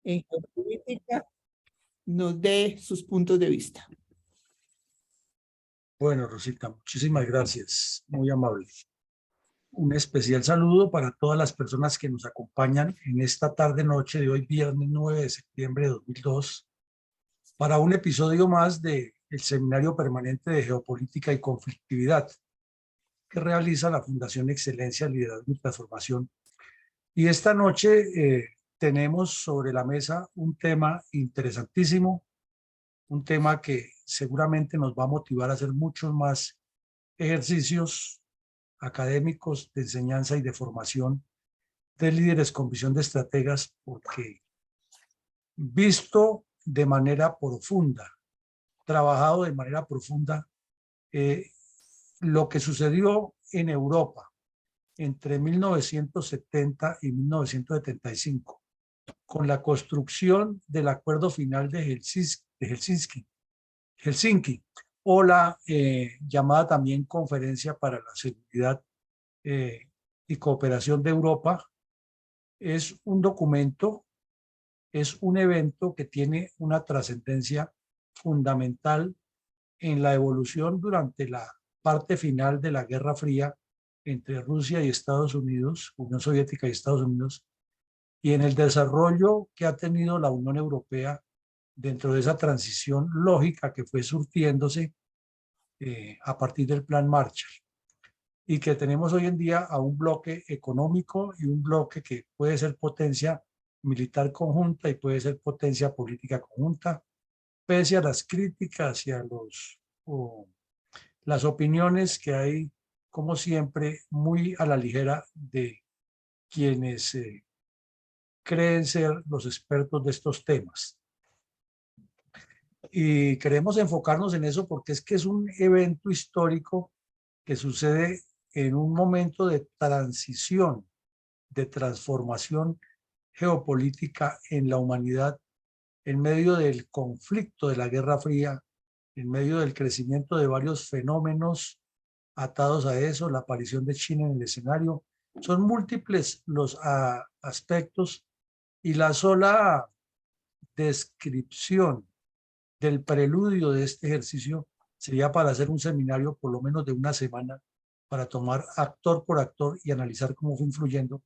en geopolítica nos dé sus puntos de vista. Bueno, Rosita, muchísimas gracias, muy amable. Un especial saludo para todas las personas que nos acompañan en esta tarde-noche de hoy, viernes 9 de septiembre de 2002, para un episodio más del Seminario Permanente de Geopolítica y Conflictividad que realiza la Fundación Excelencia, Liderazgo y Transformación. Y esta noche tenemos sobre la mesa un tema interesantísimo, un tema que seguramente nos va a motivar a hacer muchos más ejercicios académicos de enseñanza y de formación de líderes con visión de estrategas, porque visto de manera profunda, trabajado de manera profunda, lo que sucedió en Europa entre 1970 y 1975, con la construcción del Acuerdo Final de Helsinki, o la llamada también Conferencia para la Seguridad y Cooperación de Europa, es un documento, es un evento que tiene una trascendencia fundamental en la evolución durante la parte final de la Guerra Fría entre Rusia y Estados Unidos, Unión Soviética y Estados Unidos, y en el desarrollo que ha tenido la Unión Europea dentro de esa transición lógica que fue surtiéndose a partir del Plan Marshall, y que tenemos hoy en día a un bloque económico y un bloque que puede ser potencia militar conjunta y puede ser potencia política conjunta, pese a las críticas y a las opiniones que hay, como siempre, muy a la ligera de quienes creen ser los expertos de estos temas. Y queremos enfocarnos en eso porque es que es un evento histórico que sucede en un momento de transición, de transformación geopolítica en la humanidad, en medio del conflicto de la Guerra Fría, en medio del crecimiento de varios fenómenos atados a eso, la aparición de China en el escenario. Son múltiples los aspectos, y la sola descripción del preludio de este ejercicio sería para hacer un seminario por lo menos de una semana, para tomar actor por actor y analizar cómo fue influyendo.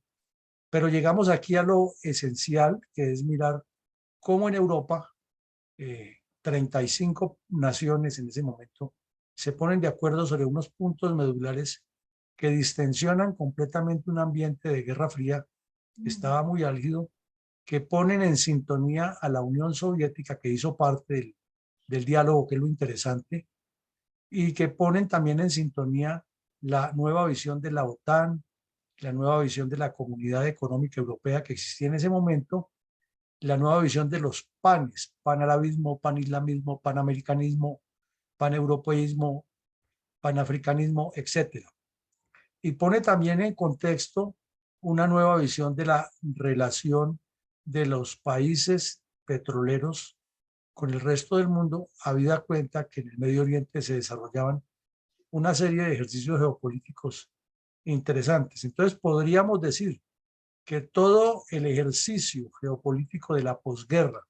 Pero llegamos aquí a lo esencial, que es mirar cómo en Europa 35 naciones en ese momento se ponen de acuerdo sobre unos puntos medulares que distensionan completamente un ambiente de Guerra Fría que estaba muy álgido, que ponen en sintonía a la Unión Soviética, que hizo parte del diálogo, que es lo interesante, y que ponen también en sintonía la nueva visión de la OTAN, la nueva visión de la Comunidad Económica Europea que existía en ese momento, la nueva visión de los panes, panarabismo, panislamismo, panamericanismo, paneuropeísmo, panafricanismo, etc. Y pone también en contexto una nueva visión de la relación de los países petroleros con el resto del mundo, habida cuenta que en el Medio Oriente se desarrollaban una serie de ejercicios geopolíticos interesantes. Entonces podríamos decir que todo el ejercicio geopolítico de la posguerra,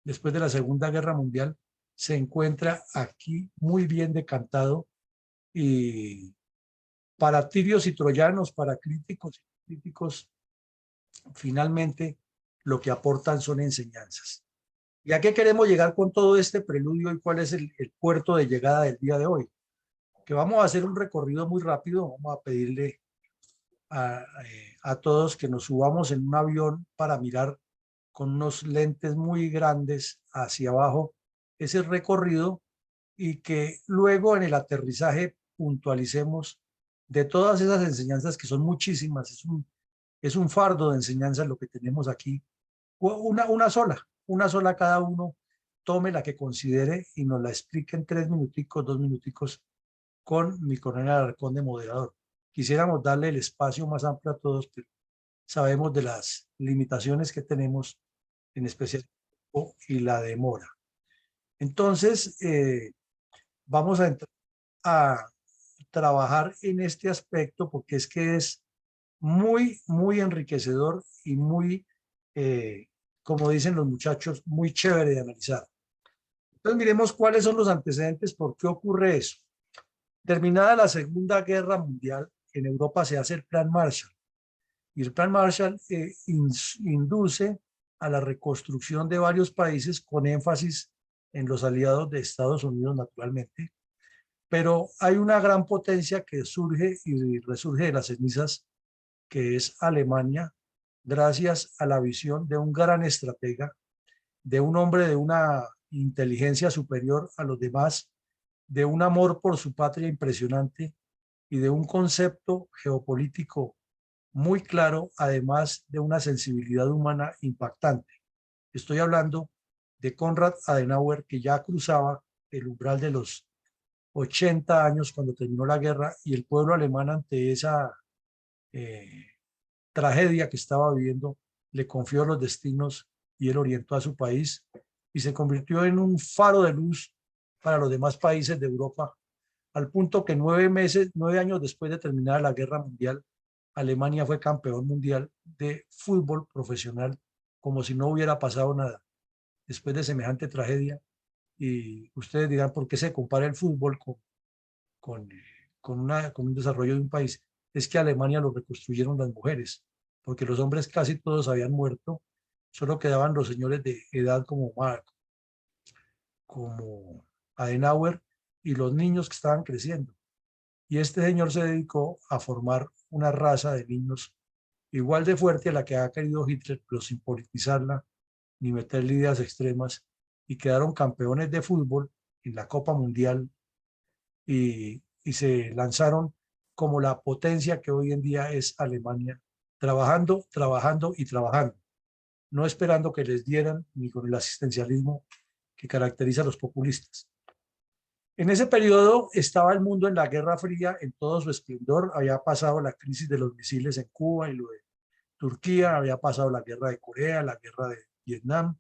después de la Segunda Guerra Mundial, se encuentra aquí muy bien decantado, y para tibios y troyanos, para críticos y críticos, finalmente lo que aportan son enseñanzas. ¿Y a qué queremos llegar con todo este preludio y cuál es el puerto de llegada del día de hoy? Que vamos a hacer un recorrido muy rápido. Vamos a pedirle a todos que nos subamos en un avión para mirar con unos lentes muy grandes hacia abajo ese recorrido, y que luego en el aterrizaje puntualicemos de todas esas enseñanzas, que son muchísimas. Es un fardo de enseñanzas lo que tenemos aquí. Una sola cada uno, tome la que considere y nos la explique en 3 minuticos, 2 minuticos, con mi coronel Alarcón de moderador. Quisiéramos darle el espacio más amplio a todos, pero sabemos de las limitaciones que tenemos, en especial y la demora. Entonces, vamos a entrar a trabajar en este aspecto, porque es que es muy, muy enriquecedor y muy como dicen los muchachos, muy chévere de analizar. Entonces miremos cuáles son los antecedentes, por qué ocurre eso. Terminada la Segunda Guerra Mundial, en Europa se hace el Plan Marshall. Y el Plan Marshall induce a la reconstrucción de varios países con énfasis en los aliados de Estados Unidos, naturalmente. Pero hay una gran potencia que surge y resurge de las cenizas, que es Alemania, gracias a la visión de un gran estratega, de un hombre de una inteligencia superior a los demás, de un amor por su patria impresionante y de un concepto geopolítico muy claro, además de una sensibilidad humana impactante. Estoy hablando de Konrad Adenauer, que ya cruzaba el umbral de los 80 años cuando terminó la guerra, y el pueblo alemán, ante esa tragedia que estaba viviendo, le confió los destinos y él orientó a su país y se convirtió en un faro de luz para los demás países de Europa, al punto que 9 años después de terminar la guerra mundial, Alemania fue campeón mundial de fútbol profesional, como si no hubiera pasado nada después de semejante tragedia. Y ustedes dirán, ¿por qué se compara el fútbol con, con un desarrollo de un país? Es que Alemania lo reconstruyeron las mujeres, porque los hombres casi todos habían muerto, solo quedaban los señores de edad como como Adenauer y los niños que estaban creciendo. Y este señor se dedicó a formar una raza de niños igual de fuerte a la que ha querido Hitler, pero sin politizarla ni meterle ideas extremas, y quedaron campeones de fútbol en la Copa Mundial y se lanzaron como la potencia que hoy en día es Alemania, trabajando, trabajando y trabajando, no esperando que les dieran ni con el asistencialismo que caracteriza a los populistas. En ese periodo estaba el mundo en la Guerra Fría en todo su esplendor. Había pasado la crisis de los misiles en Cuba y lo de Turquía, había pasado la guerra de Corea, la guerra de Vietnam,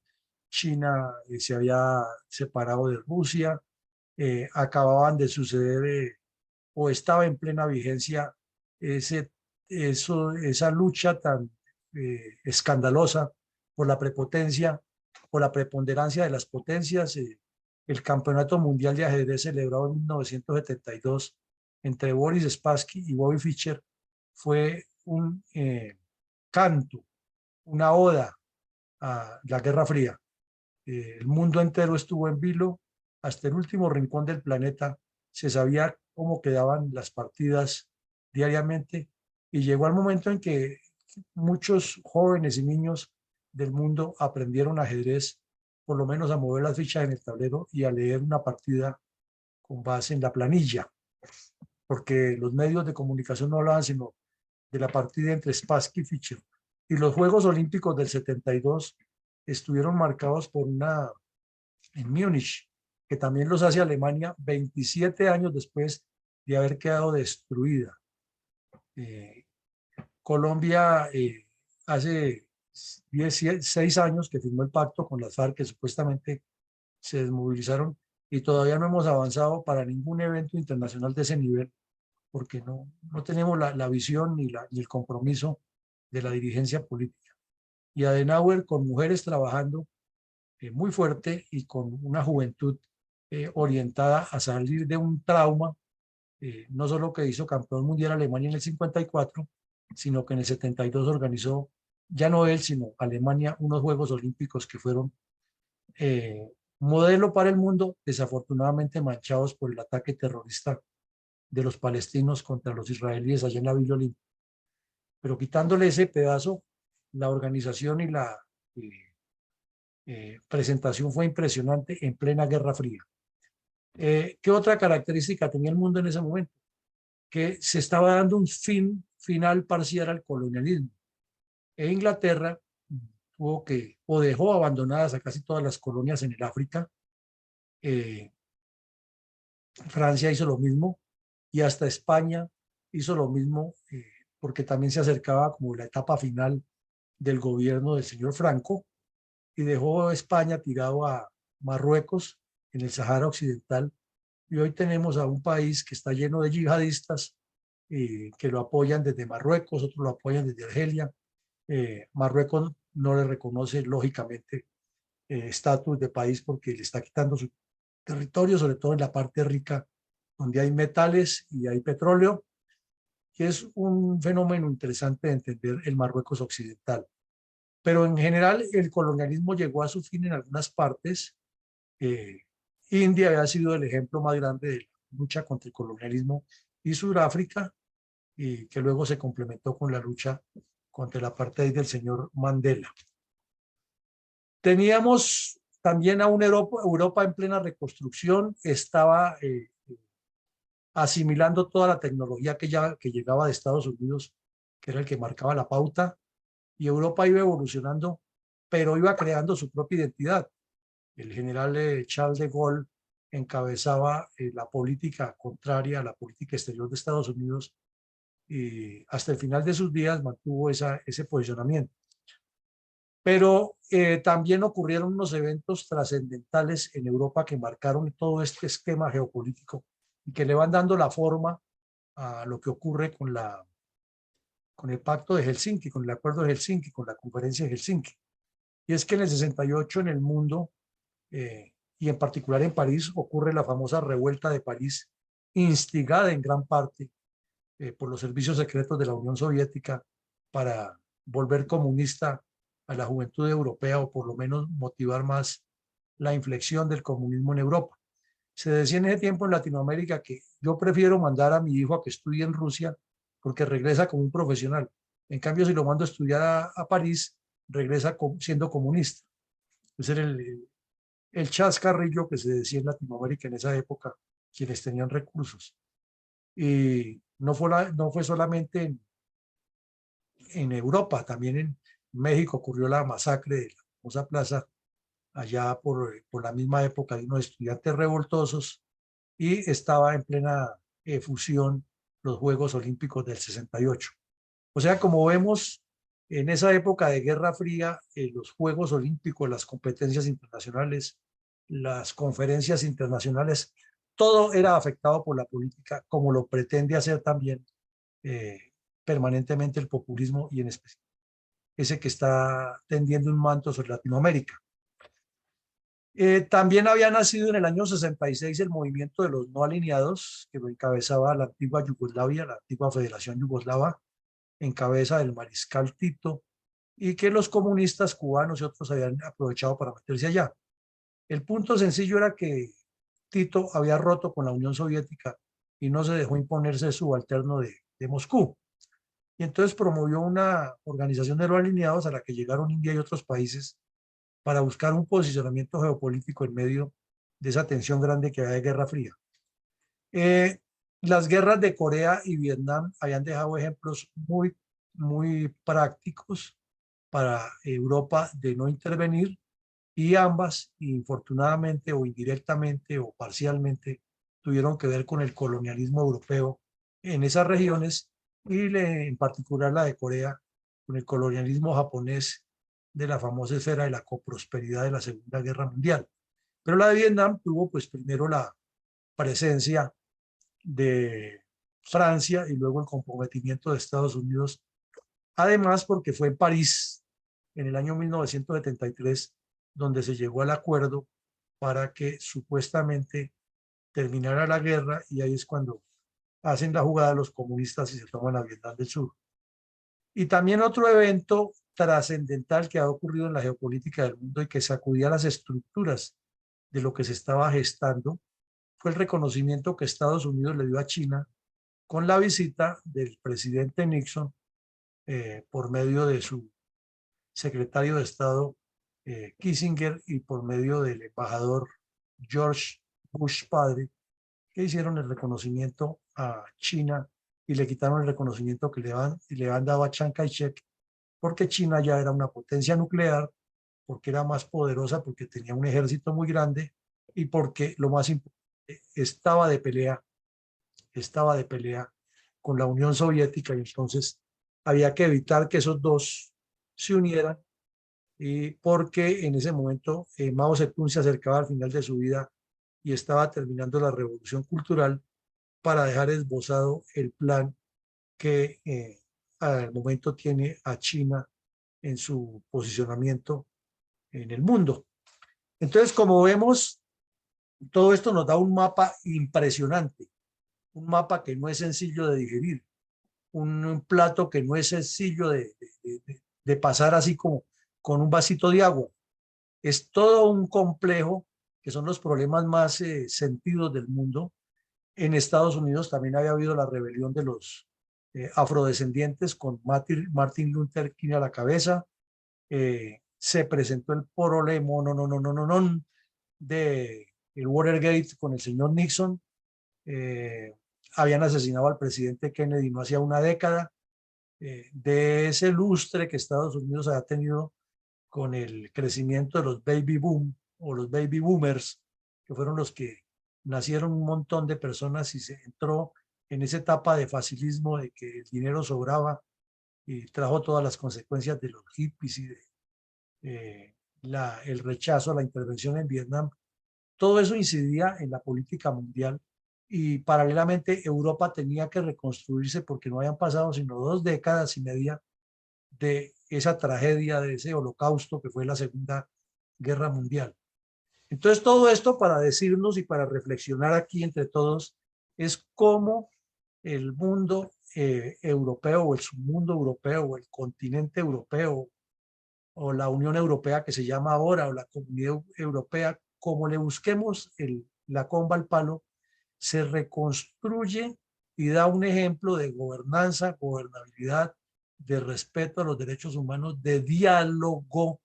China se había separado de Rusia, acababan de suceder o estaba en plena vigencia esa lucha tan escandalosa por la prepotencia, por la preponderancia de las potencias. El Campeonato Mundial de Ajedrez celebrado en 1972 entre Boris Spassky y Bobby Fischer fue un canto, una oda a la Guerra Fría. El mundo entero estuvo en vilo, hasta el último rincón del planeta se sabía cómo quedaban las partidas diariamente, y llegó el momento en que muchos jóvenes y niños del mundo aprendieron ajedrez, por lo menos a mover las fichas en el tablero y a leer una partida con base en la planilla, porque los medios de comunicación no hablaban sino de la partida entre Spassky y Fischer. Y los Juegos Olímpicos del 72 estuvieron marcados por una en Múnich, que también los hace Alemania 27 años después de haber quedado destruida. Colombia hace 6 años que firmó el pacto con las FARC, que supuestamente se desmovilizaron, y todavía no hemos avanzado para ningún evento internacional de ese nivel, porque no tenemos la visión ni el compromiso de la dirigencia política. Y Adenauer, con mujeres trabajando muy fuerte y con una juventud orientada a salir de un trauma, no solo que hizo campeón mundial Alemania en el 54, sino que en el 72 organizó, ya no él, sino Alemania, unos Juegos Olímpicos que fueron modelo para el mundo, desafortunadamente manchados por el ataque terrorista de los palestinos contra los israelíes allá en la Villa Olímpica. Pero quitándole ese pedazo, la organización y la presentación fue impresionante en plena Guerra Fría. ¿Qué otra característica tenía el mundo en ese momento? Que se estaba dando un final parcial al colonialismo. Inglaterra tuvo que, o dejó abandonadas a casi todas las colonias en el África. Francia hizo lo mismo, y hasta España hizo lo mismo, porque también se acercaba como la etapa final del gobierno del señor Franco, y dejó España tirado a Marruecos en el Sahara Occidental. Y hoy tenemos a un país que está lleno de yihadistas que lo apoyan desde Marruecos, otros lo apoyan desde Argelia. Marruecos no le reconoce lógicamente estatus de país porque le está quitando su territorio, sobre todo en la parte rica donde hay metales y hay petróleo, que es un fenómeno interesante de entender el Marruecos occidental. Pero en general el colonialismo llegó a su fin en algunas partes. India había sido el ejemplo más grande de la lucha contra el colonialismo y Sudáfrica, y que luego se complementó con la lucha contra el apartheid del señor Mandela. Teníamos también a una Europa en plena reconstrucción, estaba asimilando toda la tecnología que llegaba de Estados Unidos, que era el que marcaba la pauta, y Europa iba evolucionando, pero iba creando su propia identidad. El general Charles de Gaulle encabezaba la política contraria a la política exterior de Estados Unidos y hasta el final de sus días mantuvo ese posicionamiento. Pero también ocurrieron unos eventos trascendentales en Europa que marcaron todo este esquema geopolítico y que le van dando la forma a lo que ocurre con el Pacto de Helsinki, con el Acuerdo de Helsinki, con la Conferencia de Helsinki. Y es que en el 68 en el mundo, y en particular en París, ocurre la famosa Revuelta de París, instigada en gran parte por los servicios secretos de la Unión Soviética para volver comunista a la juventud europea o por lo menos motivar más la inflexión del comunismo en Europa. Se decía en ese tiempo en Latinoamérica que yo prefiero mandar a mi hijo a que estudie en Rusia porque regresa como un profesional. En cambio, si lo mando a estudiar a París, regresa siendo comunista. Ese era el chascarrillo que se decía en Latinoamérica en esa época, quienes tenían recursos. Y no fue solamente en Europa, también en México ocurrió la masacre de la famosa plaza allá por la misma época de unos estudiantes revoltosos y estaba en plena fusión los Juegos Olímpicos del 68. O sea, como vemos, en esa época de Guerra Fría, los Juegos Olímpicos, las competencias internacionales, las conferencias internacionales, todo era afectado por la política, como lo pretende hacer también permanentemente el populismo y en especial ese que está tendiendo un manto sobre Latinoamérica. También había nacido en el año 66 el movimiento de los no alineados, que lo encabezaba la antigua Yugoslavia, la antigua Federación Yugoslava, en cabeza del mariscal Tito, y que los comunistas cubanos y otros habían aprovechado para meterse allá. El punto sencillo era que Tito había roto con la Unión Soviética y no se dejó imponerse subalterno de Moscú. Y entonces promovió una organización de los alineados a la que llegaron India y otros países para buscar un posicionamiento geopolítico en medio de esa tensión grande que había de Guerra Fría. Las guerras de Corea y Vietnam habían dejado ejemplos muy prácticos para Europa de no intervenir y ambas, infortunadamente o indirectamente o parcialmente, tuvieron que ver con el colonialismo europeo en esas regiones y en particular la de Corea con el colonialismo japonés de la famosa esfera de la coprosperidad de la Segunda Guerra Mundial. Pero la de Vietnam tuvo pues primero la presencia de Francia y luego el comprometimiento de Estados Unidos, además porque fue en París en el año 1973 donde se llegó al acuerdo para que supuestamente terminara la guerra y ahí es cuando hacen la jugada los comunistas y se toman a Vietnam del Sur. Y también otro evento trascendental que ha ocurrido en la geopolítica del mundo y que sacudía las estructuras de lo que se estaba gestando fue el reconocimiento que Estados Unidos le dio a China con la visita del presidente Nixon por medio de su secretario de Estado Kissinger y por medio del embajador George Bush padre, que hicieron el reconocimiento a China y le quitaron el reconocimiento que le han dado a Chiang Kai-shek, porque China ya era una potencia nuclear, porque era más poderosa, porque tenía un ejército muy grande y porque lo más importante, estaba de pelea con la Unión Soviética y entonces había que evitar que esos dos se unieran y porque en ese momento Mao Zedong se acercaba al final de su vida y estaba terminando la revolución cultural para dejar esbozado el plan que al momento tiene a China en su posicionamiento en el mundo. Entonces, como vemos, todo esto nos da un mapa impresionante, un mapa que no es sencillo de digerir, un plato que no es sencillo de pasar así como con un vasito de agua. Es todo un complejo que son los problemas más sentidos del mundo. En Estados Unidos también había habido la rebelión de los afrodescendientes con Martin Luther King a la cabeza. Se presentó el problema de el Watergate con el señor Nixon. Habían asesinado al presidente Kennedy no hacía una década. De ese lustre que Estados Unidos había tenido con el crecimiento de los baby boom o los baby boomers, que fueron los que nacieron un montón de personas y se entró en esa etapa de facilismo de que el dinero sobraba y trajo todas las consecuencias de los hippies y de el rechazo a la intervención en Vietnam. Todo eso incidía en la política mundial y paralelamente Europa tenía que reconstruirse porque no habían pasado sino 2 décadas y media de esa tragedia, de ese holocausto que fue la Segunda Guerra Mundial. Entonces, todo esto para decirnos y para reflexionar aquí entre todos es cómo el mundo europeo o el submundo europeo o el continente europeo o la Unión Europea que se llama ahora o la Comunidad Europea, como le busquemos la comba al palo, se reconstruye y da un ejemplo de gobernanza, gobernabilidad, de respeto a los derechos humanos, de diálogo,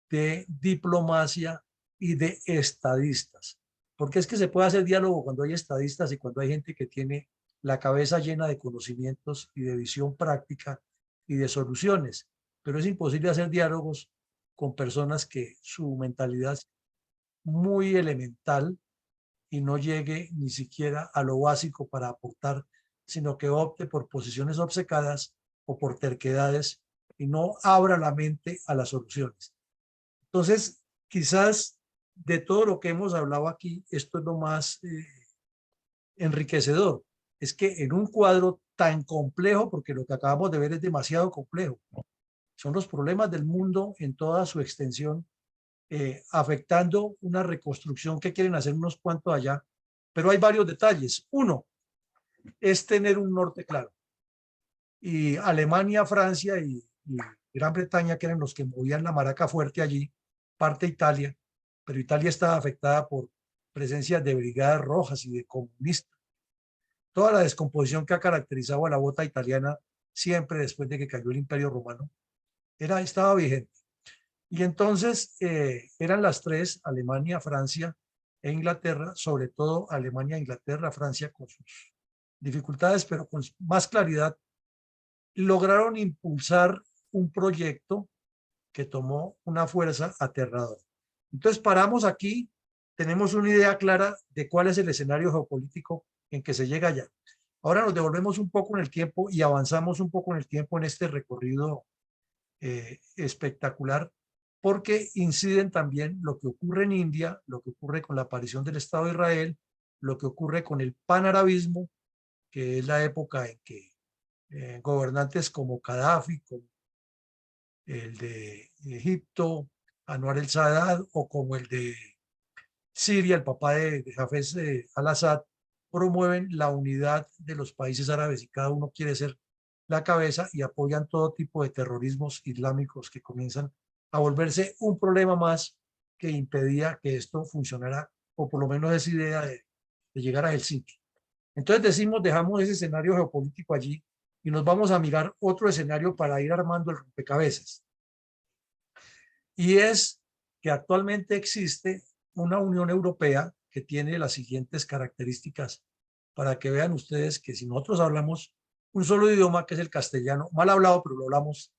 de diplomacia y de estadistas. Porque es que se puede hacer diálogo cuando hay estadistas y cuando hay gente que tiene la cabeza llena de conocimientos y de visión práctica y de soluciones. Pero es imposible hacer diálogos con personas que su mentalidad es muy elemental y no llegue ni siquiera a lo básico para aportar, sino que opte por posiciones obcecadas o por terquedades y no abra la mente a las soluciones. Entonces, quizás de todo lo que hemos hablado aquí, esto es lo más enriquecedor. Es que en un cuadro tan complejo, porque lo que acabamos de ver es demasiado complejo, son los problemas del mundo en toda su extensión, afectando una reconstrucción que quieren hacer unos cuantos allá, pero hay varios detalles. Uno es tener un norte claro. Y Alemania, Francia y Gran Bretaña, que eran los que movían la maraca fuerte allí, parte Italia, pero Italia estaba afectada por presencia de brigadas rojas y de comunistas. Toda la descomposición que ha caracterizado a la bota italiana siempre después de que cayó el Imperio Romano estaba vigente. Y entonces eran las tres, Alemania, Francia e Inglaterra, sobre todo Alemania, Inglaterra, Francia, con sus dificultades, pero con más claridad, lograron impulsar un proyecto que tomó una fuerza aterradora. Entonces paramos aquí, tenemos una idea clara de cuál es el escenario geopolítico en que se llega allá. Ahora nos devolvemos un poco en el tiempo y avanzamos un poco en el tiempo en este recorrido espectacular, porque inciden también lo que ocurre en India, lo que ocurre con la aparición del Estado de Israel, lo que ocurre con el panarabismo, que es la época en que gobernantes como Gaddafi, como el de Egipto, Anwar el Sadat, o como el de Siria, el papá de Hafez al-Assad, promueven la unidad de los países árabes y cada uno quiere ser la cabeza y apoyan todo tipo de terrorismos islámicos que comienzan a volverse un problema más que impedía que esto funcionara, o por lo menos esa idea de llegar a Helsinki. Entonces decimos, dejamos ese escenario geopolítico allí y nos vamos a mirar otro escenario para ir armando el rompecabezas. Y es que actualmente existe una Unión Europea que tiene las siguientes características para que vean ustedes que si nosotros hablamos un solo idioma, que es el castellano, mal hablado, pero lo hablamos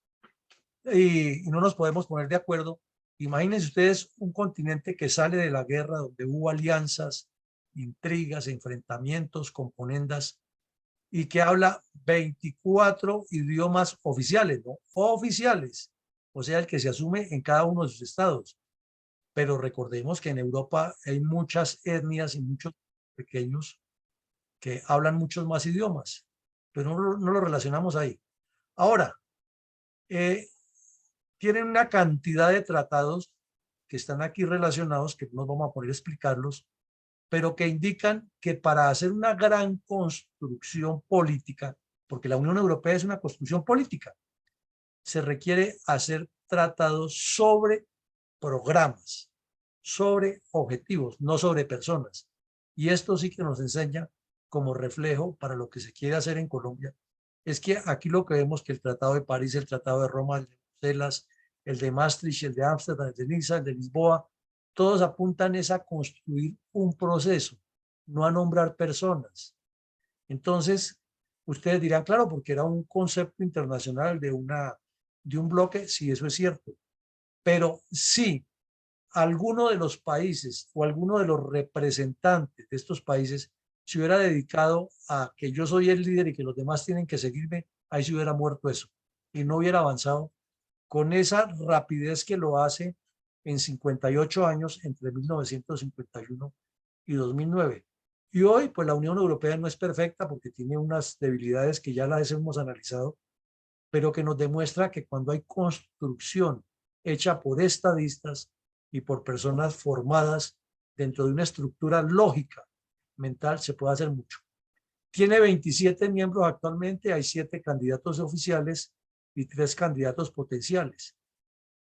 y no nos podemos poner de acuerdo. Imagínense ustedes un continente que sale de la guerra, donde hubo alianzas, intrigas, enfrentamientos, componendas, y que habla 24 idiomas oficiales, ¿no? Oficiales, o sea, el que se asume en cada uno de sus estados. Pero recordemos que en Europa hay muchas etnias y muchos pequeños que hablan muchos más idiomas, pero no lo relacionamos ahí. Ahora, tienen una cantidad de tratados que están aquí relacionados, que no nos vamos a poner a explicarlos, pero que indican que para hacer una gran construcción política, porque la Unión Europea es una construcción política, se requiere hacer tratados sobre programas, sobre objetivos, no sobre personas. Y esto sí que nos enseña como reflejo para lo que se quiere hacer en Colombia, es que aquí lo que vemos que el Tratado de París, el Tratado de Roma, el de Bruselas, el de Maastricht, el de Ámsterdam, el de Niza, el de Lisboa, todos apuntan es a construir un proceso, no a nombrar personas. Entonces, ustedes dirán, claro, porque era un concepto internacional de un bloque, sí, eso es cierto. Pero sí, alguno de los países o alguno de los representantes de estos países se hubiera dedicado a que yo soy el líder y que los demás tienen que seguirme, ahí se hubiera muerto eso y no hubiera avanzado con esa rapidez que lo hace en 58 años entre 1951 y 2009. Y hoy, pues la Unión Europea no es perfecta porque tiene unas debilidades que ya las hemos analizado, pero que nos demuestra que cuando hay construcción hecha por estadistas y por personas formadas dentro de una estructura lógica mental, se puede hacer mucho. Tiene 27 miembros actualmente, hay 7 candidatos oficiales y 3 candidatos potenciales.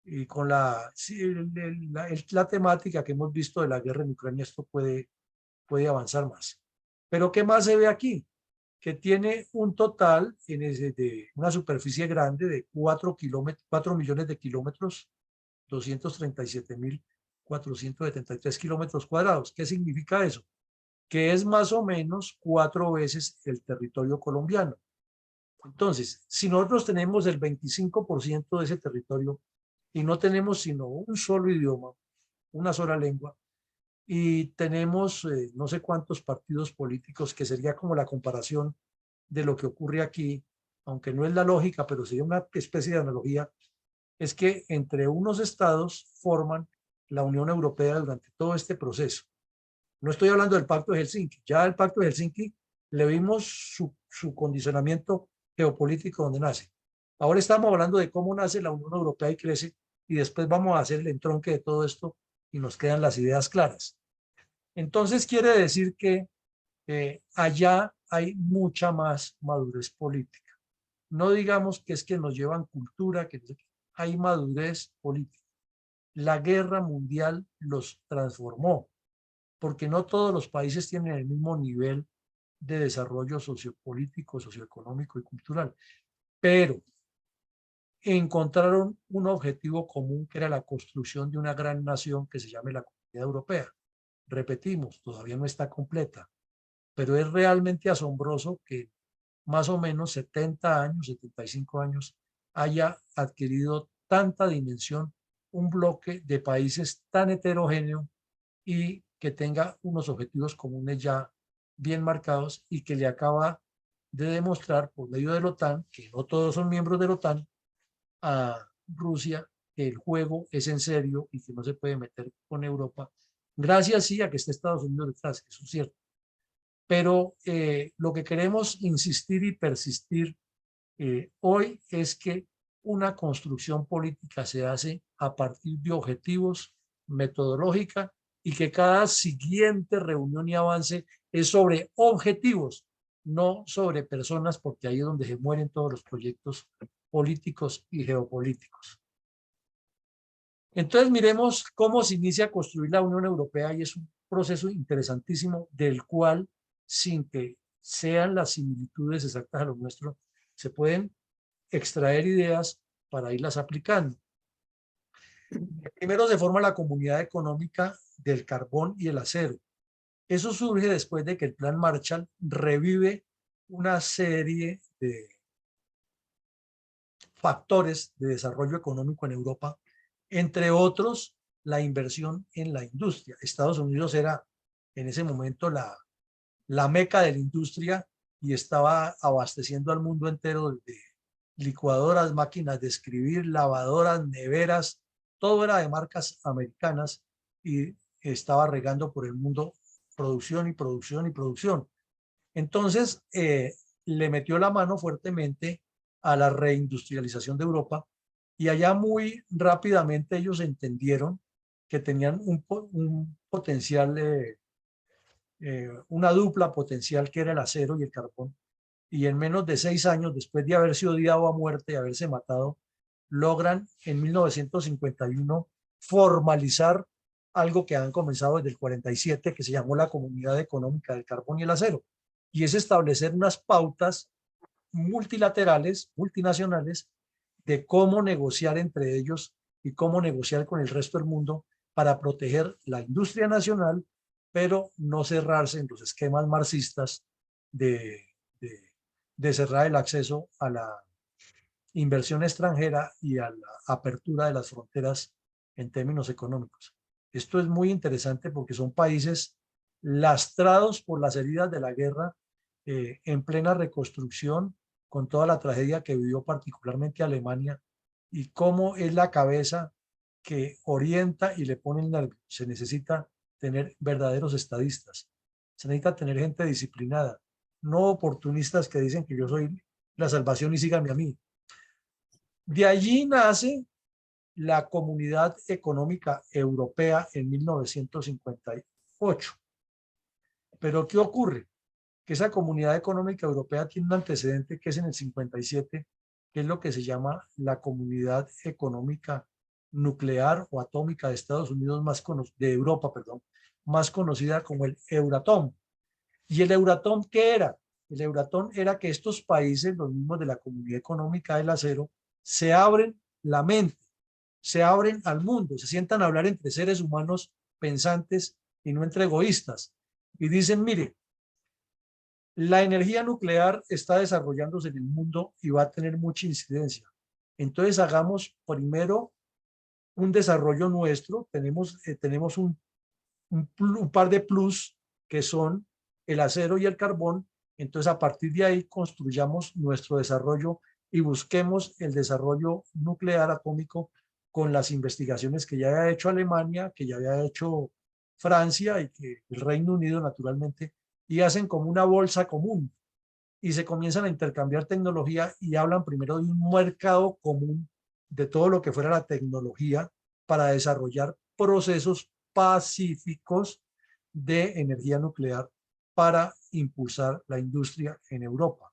Y con la temática que hemos visto de la guerra en Ucrania, esto puede avanzar más. Pero ¿qué más se ve aquí? Que tiene un total de una superficie grande de 4 millones de kilómetros, 237.473 kilómetros cuadrados. ¿Qué significa eso? Que es más o menos 4 veces el territorio colombiano. Entonces, si nosotros tenemos el 25% de ese territorio y no tenemos sino un solo idioma, una sola lengua, y tenemos no sé cuántos partidos políticos, que sería como la comparación de lo que ocurre aquí, aunque no es la lógica, pero sería una especie de analogía, es que entre unos estados forman la Unión Europea durante todo este proceso. No estoy hablando del Pacto de Helsinki, ya el Pacto de Helsinki le vimos su condicionamiento geopolítico donde nace. Ahora estamos hablando de cómo nace la Unión Europea y crece, y después vamos a hacer el entronque de todo esto y nos quedan las ideas claras. Entonces quiere decir que allá hay mucha más madurez política. No digamos que es que nos llevan cultura, que hay madurez política. La guerra mundial los transformó, porque no todos los países tienen el mismo nivel de desarrollo sociopolítico, socioeconómico y cultural, pero encontraron un objetivo común que era la construcción de una gran nación que se llame la Comunidad Europea. Repetimos, todavía no está completa, pero es realmente asombroso que más o menos 70 años, 75 años, haya adquirido tanta dimensión un bloque de países tan heterogéneo y que tenga unos objetivos comunes ya bien marcados y que le acaba de demostrar por medio de la OTAN, que no todos son miembros de la OTAN, a Rusia que el juego es en serio y que no se puede meter con Europa, gracias sí a que esté Estados Unidos detrás, eso es cierto. Pero lo que queremos insistir y persistir hoy es que una construcción política se hace a partir de objetivos, metodológica, y que cada siguiente reunión y avance es sobre objetivos, no sobre personas, porque ahí es donde se mueren todos los proyectos políticos y geopolíticos. Entonces miremos cómo se inicia a construir la Unión Europea, y es un proceso interesantísimo del cual, sin que sean las similitudes exactas a lo nuestro, se pueden extraer ideas para irlas aplicando. Primero se forma la Comunidad Económica del Carbón y el Acero. Eso surge después de que el Plan Marshall revive una serie de factores de desarrollo económico en Europa, entre otros la inversión en la industria. Estados Unidos era en ese momento la meca de la industria y estaba abasteciendo al mundo entero de licuadoras, máquinas de escribir, lavadoras, neveras, todo era de marcas americanas y estaba regando por el mundo producción y producción y producción. Entonces, le metió la mano fuertemente a la reindustrialización de Europa Y allá muy rápidamente ellos entendieron que tenían un potencial, una dupla potencial que era el acero y el carbón. Y en menos de 6 años, después de haberse odiado a muerte y haberse matado, logran en 1951 formalizar algo que han comenzado desde el 47, que se llamó la Comunidad Económica del Carbón y el Acero. Y es establecer unas pautas multilaterales, multinacionales, de cómo negociar entre ellos y cómo negociar con el resto del mundo para proteger la industria nacional, pero no cerrarse en los esquemas marxistas de, de, de cerrar el acceso a la inversión extranjera y a la apertura de las fronteras en términos económicos. Esto es muy interesante porque son países lastrados por las heridas de la guerra, en plena reconstrucción, con toda la tragedia que vivió particularmente Alemania, y cómo es la cabeza que orienta y le pone el nervio. Se necesita tener verdaderos estadistas, se necesita tener gente disciplinada, no oportunistas que dicen que yo soy la salvación y síganme a mí. De allí nace la Comunidad Económica Europea en 1958. Pero ¿qué ocurre? Que esa Comunidad Económica Europea tiene un antecedente que es en el 57, que es lo que se llama la Comunidad Económica Nuclear o Atómica de Estados Unidos, de Europa, perdón, más conocida como el Euratom. ¿Y el Euratom qué era? El Euratom era que estos países, los mismos de la Comunidad Económica del Acero, se abren la mente, se abren al mundo, se sientan a hablar entre seres humanos pensantes y no entre egoístas. Y dicen, mire, la energía nuclear está desarrollándose en el mundo y va a tener mucha incidencia. Entonces hagamos primero un desarrollo nuestro, tenemos un par de plus que son el acero y el carbón. Entonces a partir de ahí construyamos nuestro desarrollo y busquemos el desarrollo nuclear atómico con las investigaciones que ya había hecho Alemania, que ya había hecho Francia y que el Reino Unido naturalmente, y hacen como una bolsa común y se comienzan a intercambiar tecnología y hablan primero de un mercado común de todo lo que fuera la tecnología para desarrollar procesos pacíficos de energía nuclear para impulsar la industria en Europa.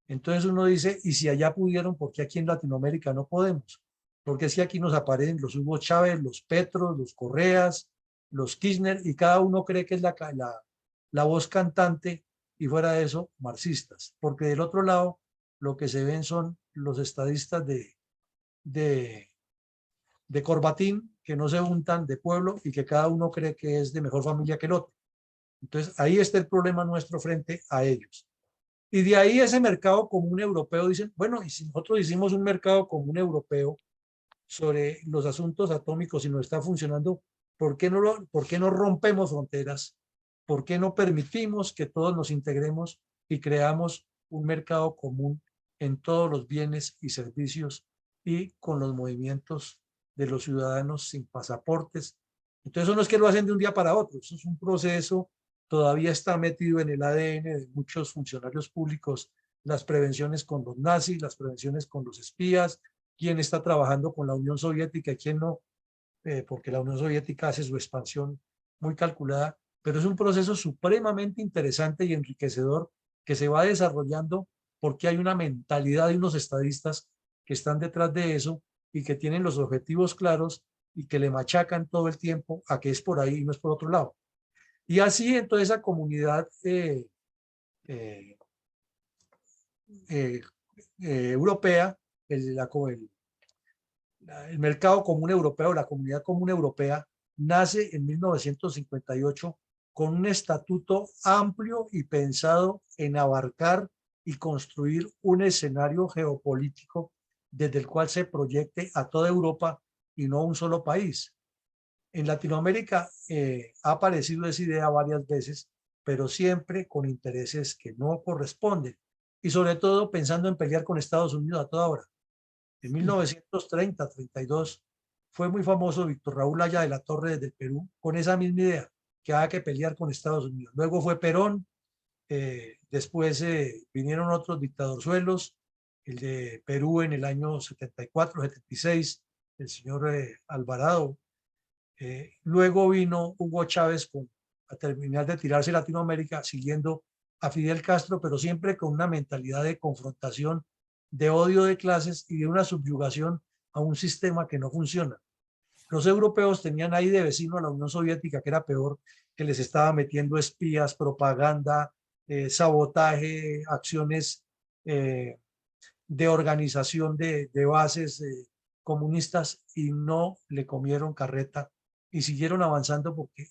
Entonces uno dice, ¿y si allá pudieron, por qué aquí en Latinoamérica no podemos? Porque es que aquí nos aparecen los Hugo Chávez, los Petros, los Correas, los Kirchner, y cada uno cree que es la voz cantante, y fuera de eso, marxistas. Porque del otro lado, lo que se ven son los estadistas de, de corbatín, que no se juntan de pueblo y que cada uno cree que es de mejor familia que el otro. Entonces, ahí está el problema nuestro frente a ellos. Y de ahí ese mercado común europeo, dicen, bueno, y si nosotros hicimos un mercado común europeo sobre los asuntos atómicos y no está funcionando, ¿por qué no rompemos fronteras? ¿Por qué no permitimos que todos nos integremos y creamos un mercado común en todos los bienes y servicios y con los movimientos de los ciudadanos sin pasaportes? Entonces eso no es que lo hacen de un día para otro, eso es un proceso, todavía está metido en el ADN de muchos funcionarios públicos, las prevenciones con los nazis, las prevenciones con los espías, quién está trabajando con la Unión Soviética y quién no, porque la Unión Soviética hace su expansión muy calculada, pero es un proceso supremamente interesante y enriquecedor que se va desarrollando porque hay una mentalidad de unos estadistas que están detrás de eso y que tienen los objetivos claros y que le machacan todo el tiempo a que es por ahí y no es por otro lado. Y así en toda esa comunidad eh, eh, europea, el mercado común europeo, la comunidad común europea, nace en 1958 con un estatuto amplio y pensado en abarcar y construir un escenario geopolítico desde el cual se proyecte a toda Europa y no a un solo país. En Latinoamérica ha aparecido esa idea varias veces, pero siempre con intereses que no corresponden y sobre todo pensando en pelear con Estados Unidos a toda hora. En 1930-32 fue muy famoso Víctor Raúl Haya de la Torre desde el Perú con esa misma idea, que había que pelear con Estados Unidos. Luego fue Perón, después vinieron otros dictadorzuelos, el de Perú en el año 74, 76, el señor Alvarado. Luego vino Hugo Chávez a terminar de tirarse Latinoamérica siguiendo a Fidel Castro, pero siempre con una mentalidad de confrontación, de odio de clases y de una subyugación a un sistema que no funciona. Los europeos tenían ahí de vecino a la Unión Soviética, que era peor, que les estaba metiendo espías, propaganda, sabotaje, acciones de organización de bases comunistas, y no le comieron carreta y siguieron avanzando porque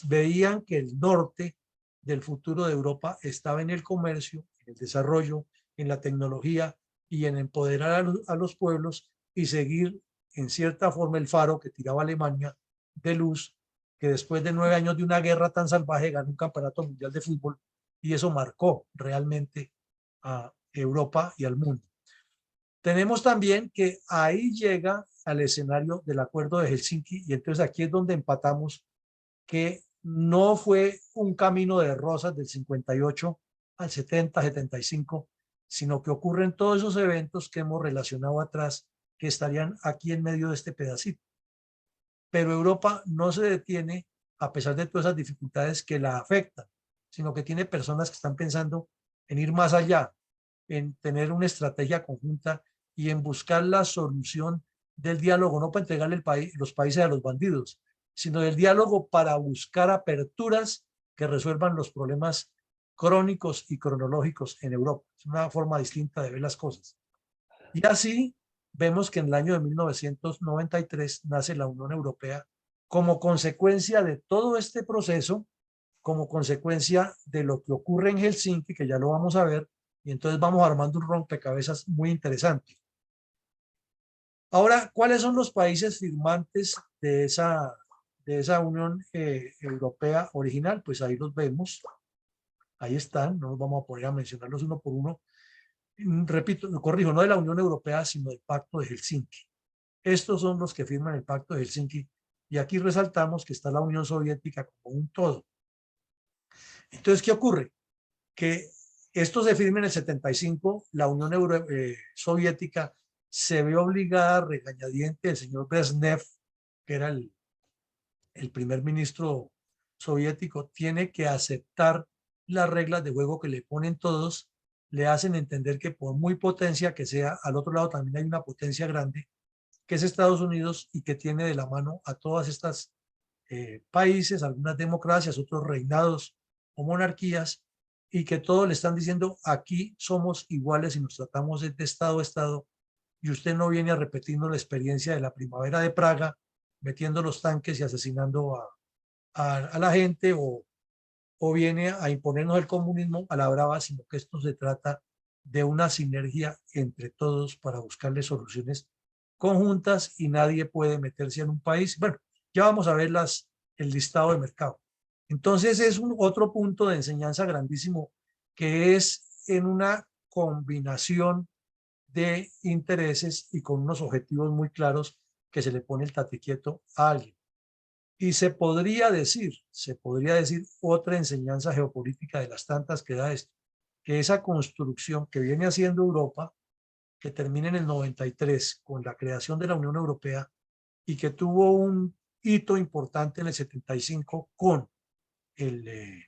veían que el norte del futuro de Europa estaba en el comercio, en el desarrollo, en la tecnología y en empoderar a los pueblos y seguir en cierta forma el faro que tiraba Alemania de luz, que después de 9 años de una guerra tan salvaje ganó un campeonato mundial de fútbol, y eso marcó realmente a Europa y al mundo. Tenemos también que ahí llega al escenario del acuerdo de Helsinki, y entonces aquí es donde empatamos que no fue un camino de rosas del 58 al 70, 75, sino que ocurren todos esos eventos que hemos relacionado atrás, que estarían aquí en medio de este pedacito. Pero Europa no se detiene a pesar de todas esas dificultades que la afectan, sino que tiene personas que están pensando en ir más allá, en tener una estrategia conjunta y en buscar la solución del diálogo, no para entregarle los países a los bandidos, sino del diálogo para buscar aperturas que resuelvan los problemas crónicos y cronológicos en Europa. Es una forma distinta de ver las cosas. Y así vemos que en el año de 1993 nace la Unión Europea como consecuencia de todo este proceso, como consecuencia de lo que ocurre en Helsinki, que ya lo vamos a ver, y entonces vamos armando un rompecabezas muy interesante. Ahora, ¿cuáles son los países firmantes de esa Unión Europea original? Pues ahí los vemos, ahí están, no nos vamos a poner a mencionarlos uno por uno. Repito, corrijo, no de la Unión Europea, sino del Pacto de Helsinki. Estos son los que firman el Pacto de Helsinki, y aquí resaltamos que está la Unión Soviética como un todo. Entonces, ¿qué ocurre? Que esto se firma en el 75, la Unión Soviética se ve obligada a regañadiente, el señor Brezhnev, que era el primer ministro soviético, tiene que aceptar las reglas de juego que le ponen todos, le hacen entender que por muy potencia que sea, al otro lado también hay una potencia grande, que es Estados Unidos, y que tiene de la mano a todas estas países, algunas democracias, otros reinados o monarquías, y que todos le están diciendo: aquí somos iguales y nos tratamos de Estado a Estado, y usted no viene a repetirnos la experiencia de la primavera de Praga, metiendo los tanques y asesinando a la gente, o viene a imponernos el comunismo a la brava, sino que esto se trata de una sinergia entre todos para buscarle soluciones conjuntas, y nadie puede meterse en un país. Bueno, ya vamos a ver el listado de mercado. Entonces es otro punto de enseñanza grandísimo, que es en una combinación de intereses y con unos objetivos muy claros, que se le pone el tate quieto a alguien. Y se podría decir otra enseñanza geopolítica de las tantas que da esto, que esa construcción que viene haciendo Europa, que termina en el 93 con la creación de la Unión Europea, y que tuvo un hito importante en el 75 con el,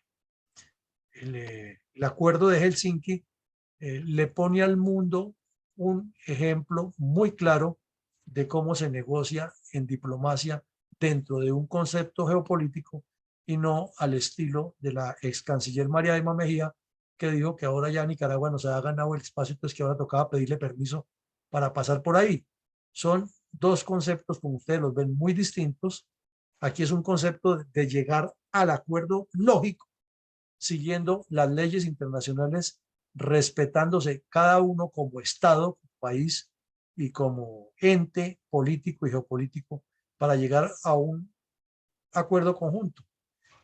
el acuerdo de Helsinki, le pone al mundo un ejemplo muy claro de cómo se negocia en diplomacia dentro de un concepto geopolítico, y no al estilo de la ex canciller María Emma Mejía, que dijo que ahora ya Nicaragua nos ha ganado el espacio, entonces que ahora tocaba pedirle permiso para pasar por ahí. Son dos conceptos, como ustedes los ven, muy distintos. Aquí es un concepto de llegar al acuerdo lógico, siguiendo las leyes internacionales, respetándose cada uno como Estado, como país y como ente político y geopolítico, para llegar a un acuerdo conjunto.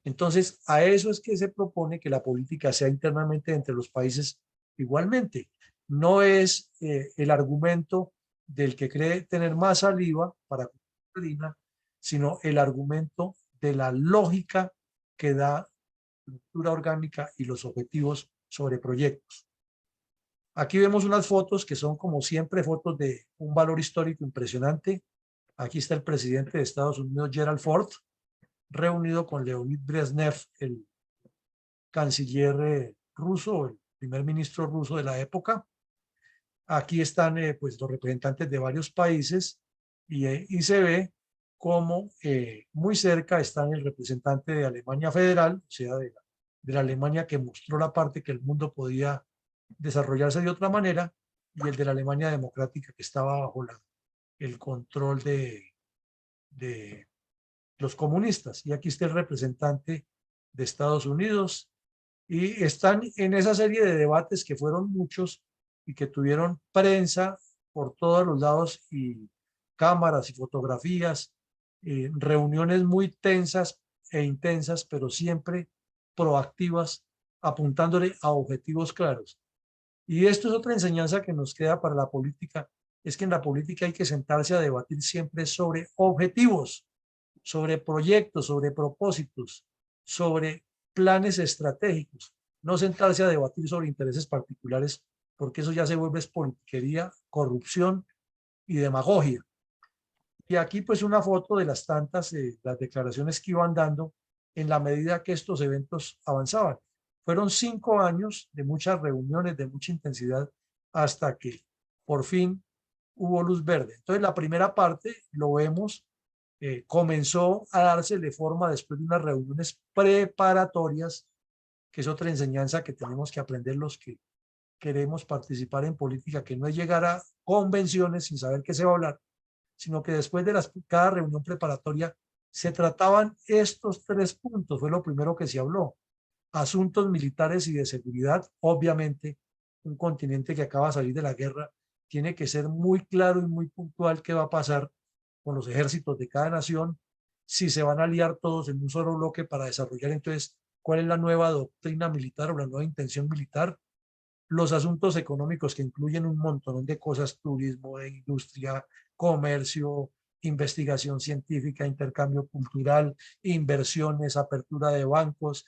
Entonces, a eso es que se propone que la política sea internamente entre los países igualmente. No es el argumento del que cree tener más saliva para harina, sino el argumento de la lógica que da la estructura orgánica y los objetivos sobre proyectos. Aquí vemos unas fotos que son, como siempre, fotos de un valor histórico impresionante. Aquí está el presidente de Estados Unidos, Gerald Ford, reunido con Leonid Brezhnev, el canciller ruso, el primer ministro ruso de la época. Aquí están pues los representantes de varios países y se ve como muy cerca están el representante de Alemania Federal, o sea, de la Alemania que mostró la parte que el mundo podía desarrollarse de otra manera, y el de la Alemania democrática que estaba bajo el control de los comunistas. Y aquí está el representante de Estados Unidos, y están en esa serie de debates que fueron muchos y que tuvieron prensa por todos los lados y cámaras y fotografías, reuniones muy tensas e intensas, pero siempre proactivas, apuntándole a objetivos claros. Y esto es otra enseñanza que nos queda para la política, es que en la política hay que sentarse a debatir siempre sobre objetivos, sobre proyectos, sobre propósitos, sobre planes estratégicos, no sentarse a debatir sobre intereses particulares, porque eso ya se vuelve politiquería, corrupción y demagogia. Y aquí pues una foto de las tantas, las declaraciones que iban dando en la medida que estos eventos avanzaban. Fueron 5 años de muchas reuniones, de mucha intensidad, hasta que por fin hubo luz verde. Entonces la primera parte, lo vemos, comenzó a darse de forma después de unas reuniones preparatorias, que es otra enseñanza que tenemos que aprender los que queremos participar en política, que no es llegar a convenciones sin saber qué se va a hablar, sino que después de cada reunión preparatoria se trataban estos 3 puntos. Fue lo primero que se habló: asuntos militares y de seguridad. Obviamente, un continente que acaba de salir de la guerra tiene que ser muy claro y muy puntual qué va a pasar con los ejércitos de cada nación, si se van a aliar todos en un solo bloque para desarrollar entonces cuál es la nueva doctrina militar o la nueva intención militar. Los asuntos económicos, que incluyen un montón de cosas: turismo, industria, comercio, investigación científica, intercambio cultural, inversiones, apertura de bancos,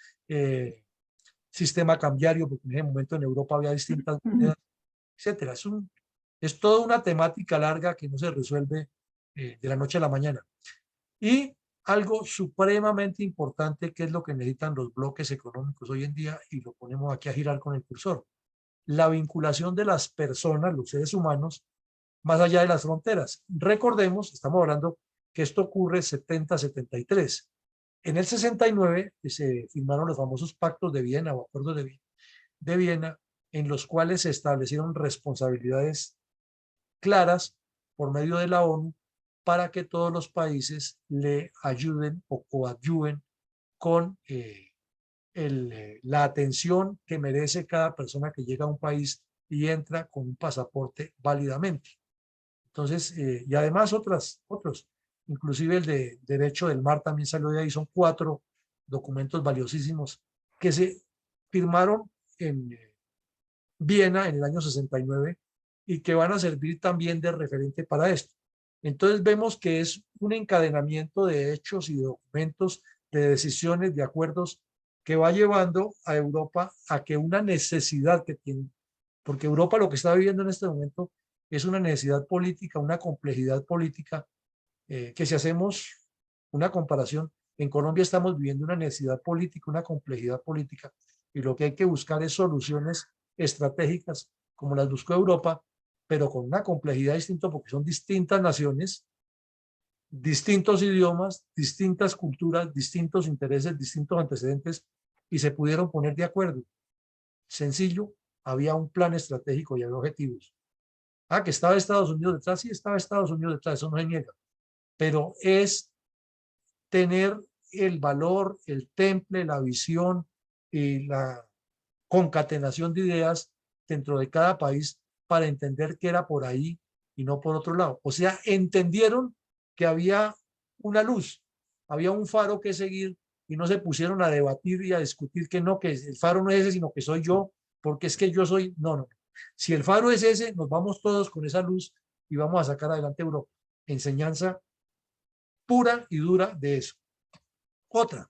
sistema cambiario, porque en ese momento en Europa había distintas monedas, etcétera. Es toda una temática larga que no se resuelve de la noche a la mañana. Y algo supremamente importante, que es lo que necesitan los bloques económicos hoy en día, y lo ponemos aquí a girar con el cursor: la vinculación de las personas, los seres humanos, más allá de las fronteras. Recordemos, estamos hablando que esto ocurre 70-73. En el 69 se firmaron los famosos pactos de Viena o acuerdos de Viena, en los cuales se establecieron responsabilidades claras por medio de la ONU para que todos los países le ayuden o coadyuven con la atención que merece cada persona que llega a un país y entra con un pasaporte válidamente. Entonces, y además otros, inclusive el de derecho del mar también salió de ahí. Son 4 documentos valiosísimos que se firmaron en Viena en el año 69 y que van a servir también de referente para esto. Entonces vemos que es un encadenamiento de hechos y de documentos, de decisiones, de acuerdos, que va llevando a Europa a que una necesidad que tiene, porque Europa lo que está viviendo en este momento es una necesidad política, una complejidad política, que si hacemos una comparación, en Colombia estamos viviendo una necesidad política, una complejidad política, y lo que hay que buscar es soluciones estratégicas como las buscó Europa, pero con una complejidad distinta, porque son distintas naciones, distintos idiomas, distintas culturas, distintos intereses, distintos antecedentes, y se pudieron poner de acuerdo. Sencillo, había un plan estratégico y había objetivos. Ah, que estaba Estados Unidos detrás, sí, estaba Estados Unidos detrás, eso no se niega, pero es tener el valor, el temple, la visión y la concatenación de ideas dentro de cada país para entender que era por ahí y no por otro lado. O sea, entendieron que había una luz, había un faro que seguir, y no se pusieron a debatir y a discutir que no, que el faro no es ese, sino que soy yo, porque es que yo soy, no, no. Si el faro es ese, nos vamos todos con esa luz y vamos a sacar adelante Europa. Enseñanza pura y dura de eso. Otra.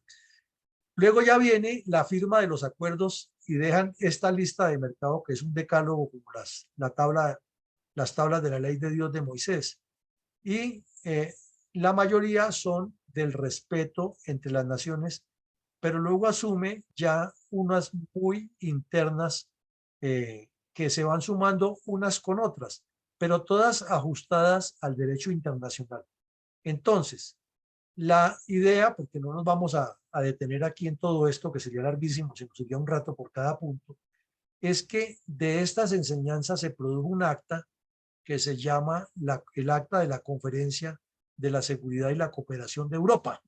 Luego ya viene la firma de los acuerdos y dejan esta lista de mercado que es un decálogo como las tablas de la ley de Dios de Moisés. Y la mayoría son del respeto entre las naciones, pero luego asume ya unas muy internas que se van sumando unas con otras, pero todas ajustadas al derecho internacional. Entonces, la idea, porque no nos vamos a detener aquí en todo esto, que sería larguísimo, se nos iría un rato por cada punto, es que de estas enseñanzas se produjo un acta que se llama el Acta de la Conferencia de la Seguridad y la Cooperación de Europa,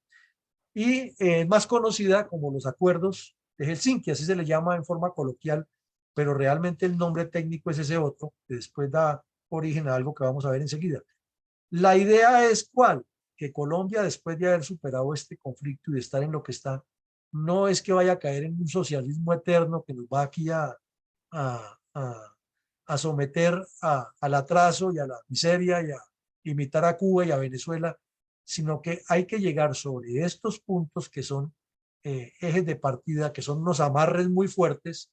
y más conocida como los Acuerdos de Helsinki, así se le llama en forma coloquial, pero realmente el nombre técnico es ese otro, que después da origen a algo que vamos a ver enseguida. La idea es ¿cuál? Que Colombia, después de haber superado este conflicto y de estar en lo que está, no es que vaya a caer en un socialismo eterno que nos va aquí a, a, a someter al atraso y a la miseria y a imitar a Cuba y a Venezuela, sino que hay que llegar sobre estos puntos que son ejes de partida, que son unos amarres muy fuertes,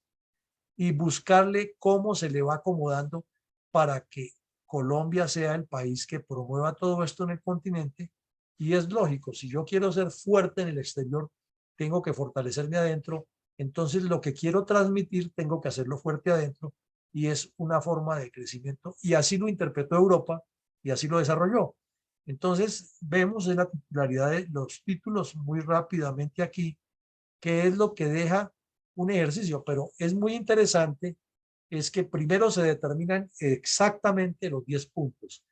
y buscarle cómo se le va acomodando para que Colombia sea el país que promueva todo esto en el continente. Y es lógico, si yo quiero ser fuerte en el exterior, tengo que fortalecerme adentro. Entonces lo que quiero transmitir, tengo que hacerlo fuerte adentro, y es una forma de crecimiento. Y así lo interpretó Europa y así lo desarrolló. Entonces vemos en la titularidad de los títulos muy rápidamente aquí, qué es lo que deja un ejercicio, pero es muy interesante, es que primero se determinan exactamente los 10 puntos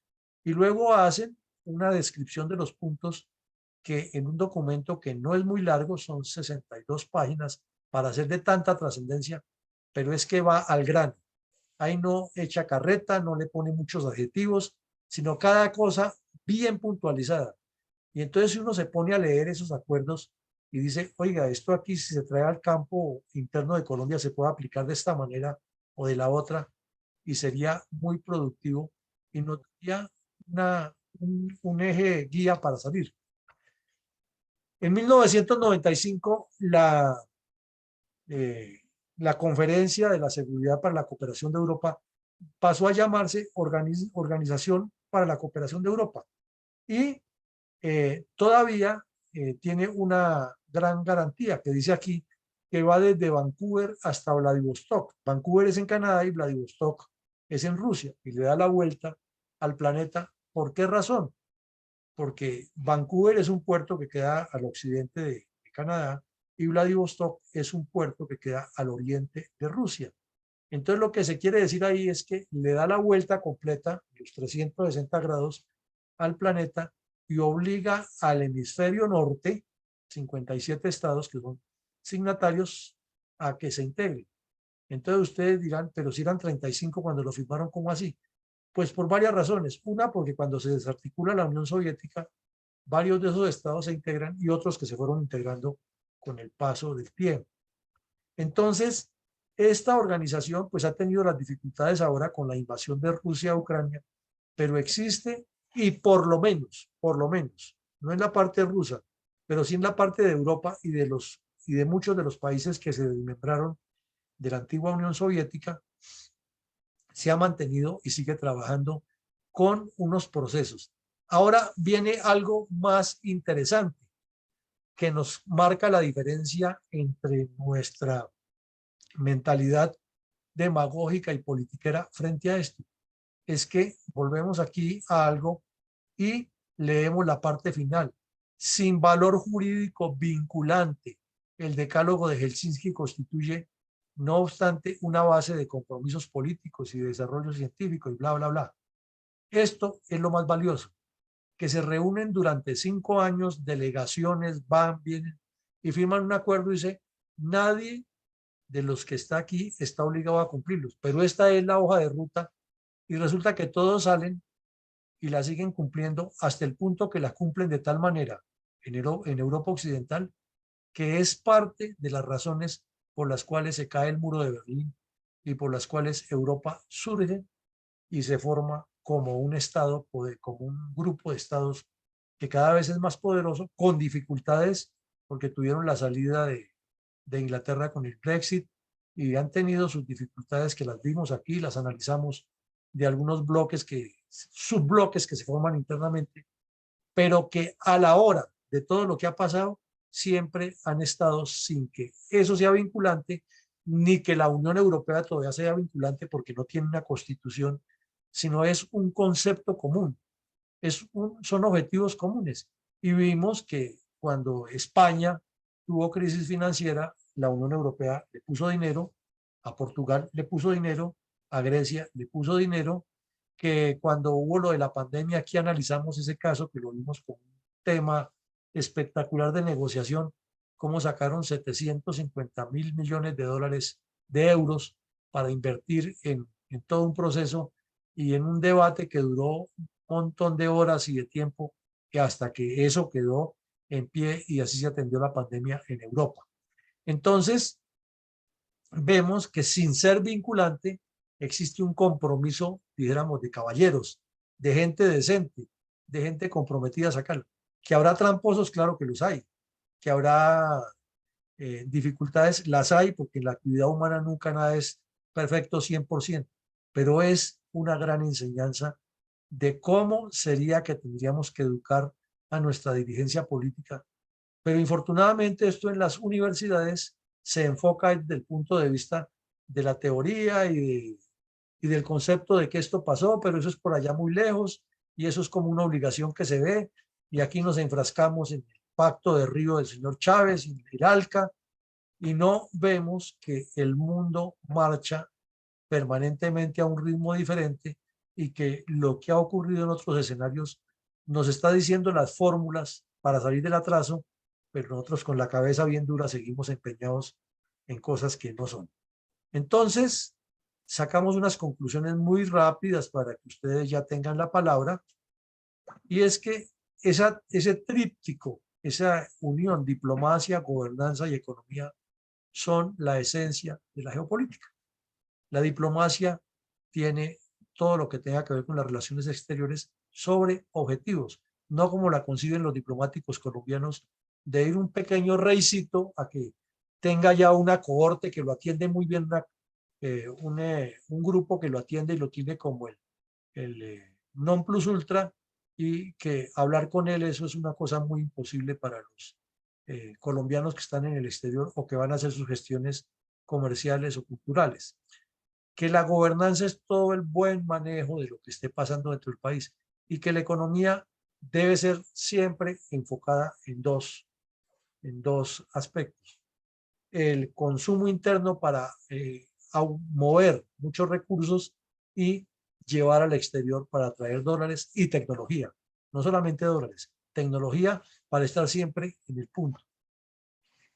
y luego hacen una descripción de los puntos que en un documento que no es muy largo, son 62 páginas para hacer de tanta trascendencia, pero es que va al grano. Ahí no echa carreta, no le pone muchos adjetivos, sino cada cosa bien puntualizada. Y entonces si uno se pone a leer esos acuerdos y dice, oiga, esto aquí si se trae al campo interno de Colombia se puede aplicar de esta manera o de la otra, y sería muy productivo y nos daría un eje guía para salir. En 1995, eh, la Conferencia de la Seguridad para la Cooperación de Europa pasó a llamarse Organización para la Cooperación de Europa, y todavía tiene una gran garantía que dice aquí que va desde Vancouver hasta Vladivostok. Vancouver es en Canadá y Vladivostok es en Rusia, y le da la vuelta al planeta. ¿Por qué razón? Porque Vancouver es un puerto que queda al occidente de Canadá y Vladivostok es un puerto que queda al oriente de Rusia. Entonces lo que se quiere decir ahí es que le da la vuelta completa, los 360 grados, al planeta, y obliga al hemisferio norte, 57 estados que son signatarios, a que se integren. Entonces ustedes dirán, pero si eran 35 cuando lo firmaron, ¿cómo así? Pues por varias razones. Una, porque cuando se desarticula la Unión Soviética, varios de esos estados se integran y otros que se fueron integrando con el paso del tiempo. Entonces, esta organización pues ha tenido las dificultades ahora con la invasión de Rusia a Ucrania, pero existe, y por lo menos, no en la parte rusa, pero sí en la parte de Europa y de muchos de los países que se desmembraron de la antigua Unión Soviética, se ha mantenido y sigue trabajando con unos procesos. Ahora viene algo más interesante que nos marca la diferencia entre nuestra mentalidad demagógica y politiquera frente a esto. Es que volvemos aquí a algo y leemos la parte final. Sin valor jurídico vinculante, el decálogo de Helsinki constituye, no obstante, una base de compromisos políticos y de desarrollo científico y bla, bla, bla. Esto es lo más valioso, que se reúnen durante 5 años, delegaciones van, vienen y firman un acuerdo y dice, nadie de los que está aquí está obligado a cumplirlos, pero esta es la hoja de ruta, y resulta que todos salen y la siguen cumpliendo hasta el punto que la cumplen de tal manera en Europa Occidental, que es parte de las razones por las cuales se cae el muro de Berlín y por las cuales Europa surge y se forma como un estado, como un grupo de estados que cada vez es más poderoso, con dificultades porque tuvieron la salida de Inglaterra con el Brexit, y han tenido sus dificultades que las vimos aquí, las analizamos de algunos subbloques que se forman internamente, pero que a la hora de todo lo que ha pasado, siempre han estado sin que eso sea vinculante, ni que la Unión Europea todavía sea vinculante porque no tiene una constitución, sino es un concepto común, son objetivos comunes. Y vimos que cuando España tuvo crisis financiera, la Unión Europea le puso dinero, a Portugal le puso dinero, a Grecia le puso dinero, que cuando hubo lo de la pandemia, aquí analizamos ese caso, que lo vimos como un tema espectacular de negociación, cómo sacaron 750.000 millones de dólares, de euros, para invertir en todo un proceso y en un debate que duró un montón de horas y de tiempo, que hasta que eso quedó en pie y así se atendió la pandemia en Europa. Entonces, vemos que sin ser vinculante existe un compromiso, dijéramos, de caballeros, de gente decente, de gente comprometida a sacarlo. Que habrá tramposos, claro que los hay. Que habrá dificultades, las hay, porque en la actividad humana nunca nada es perfecto 100%, pero es una gran enseñanza de cómo sería que tendríamos que educar a nuestra dirigencia política. Pero infortunadamente esto en las universidades se enfoca desde el punto de vista de la teoría y del concepto de que esto pasó, pero eso es por allá muy lejos y eso es como una obligación que se ve, y aquí nos enfrascamos en el pacto de Río del señor Chávez, en el ALCA, y no vemos que el mundo marcha permanentemente a un ritmo diferente y que lo que ha ocurrido en otros escenarios nos está diciendo las fórmulas para salir del atraso, pero nosotros con la cabeza bien dura seguimos empeñados en cosas que no son. Entonces, sacamos unas conclusiones muy rápidas para que ustedes ya tengan la palabra, y es que ese tríptico, esa unión, diplomacia, gobernanza y economía, son la esencia de la geopolítica. La diplomacia tiene todo lo que tenga que ver con las relaciones exteriores sobre objetivos, no como la conciben los diplomáticos colombianos, de ir un pequeño reycito a que tenga ya una cohorte que lo atiende muy bien, un grupo que lo atiende y lo tiene como el non plus ultra, y que hablar con él, eso es una cosa muy imposible para los colombianos que están en el exterior o que van a hacer sus gestiones comerciales o culturales. Que la gobernanza es todo el buen manejo de lo que esté pasando dentro del país, y que la economía debe ser siempre enfocada en dos aspectos. El consumo interno para mover muchos recursos y llevar al exterior para traer dólares y tecnología. No solamente dólares, tecnología para estar siempre en el punto.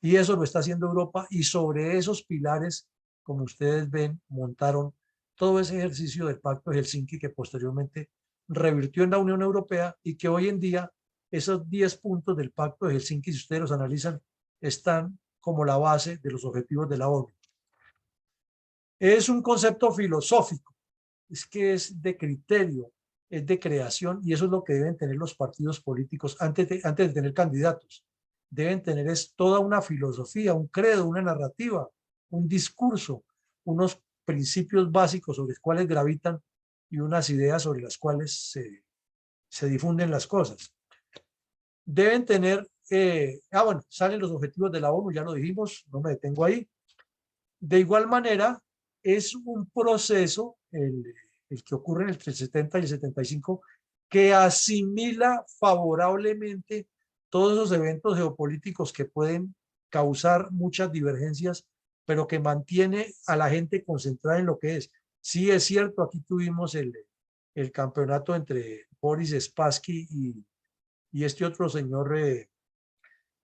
Y eso lo está haciendo Europa, y sobre esos pilares, como ustedes ven, montaron todo ese ejercicio del Pacto de Helsinki, que posteriormente revirtió en la Unión Europea, y que hoy en día esos 10 puntos del Pacto de Helsinki, si ustedes los analizan, están como la base de los objetivos de la ONU. Es un concepto filosófico, es que es de criterio, es de creación, y eso es lo que deben tener los partidos políticos antes de tener candidatos. Deben tener es toda una filosofía, un credo, una narrativa, un discurso, unos principios básicos sobre los cuales gravitan y unas ideas sobre las cuales se difunden las cosas. Deben tener, bueno, salen los objetivos de la ONU, ya lo dijimos, no me detengo ahí. De igual manera, es un proceso, el que ocurre entre el 70 y el 75, que asimila favorablemente todos esos eventos geopolíticos que pueden causar muchas divergencias, pero que mantiene a la gente concentrada en lo que es. Sí, es cierto, aquí tuvimos el campeonato entre Boris Spassky y este otro señor,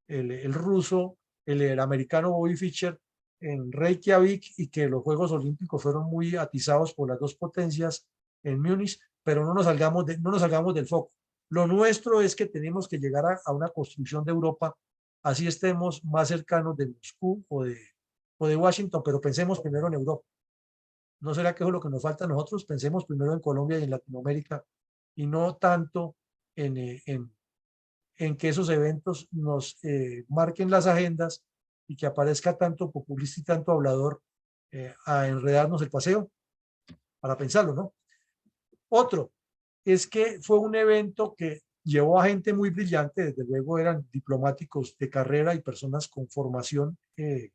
el ruso, el americano Bobby Fischer, en Reykjavik, y que los Juegos Olímpicos fueron muy atizados por las dos potencias en Múnich, pero no nos salgamos del foco. Lo nuestro es que tenemos que llegar a una construcción de Europa, así estemos más cercanos de Moscú o de Washington, pero pensemos primero en Europa. ¿No será que eso es lo que nos falta a nosotros? Pensemos primero en Colombia y en Latinoamérica, y no tanto en que esos eventos nos marquen las agendas, y que aparezca tanto populista y tanto hablador a enredarnos el paseo, para pensarlo, ¿no? Otro es que fue un evento que llevó a gente muy brillante, desde luego eran diplomáticos de carrera y personas con formación en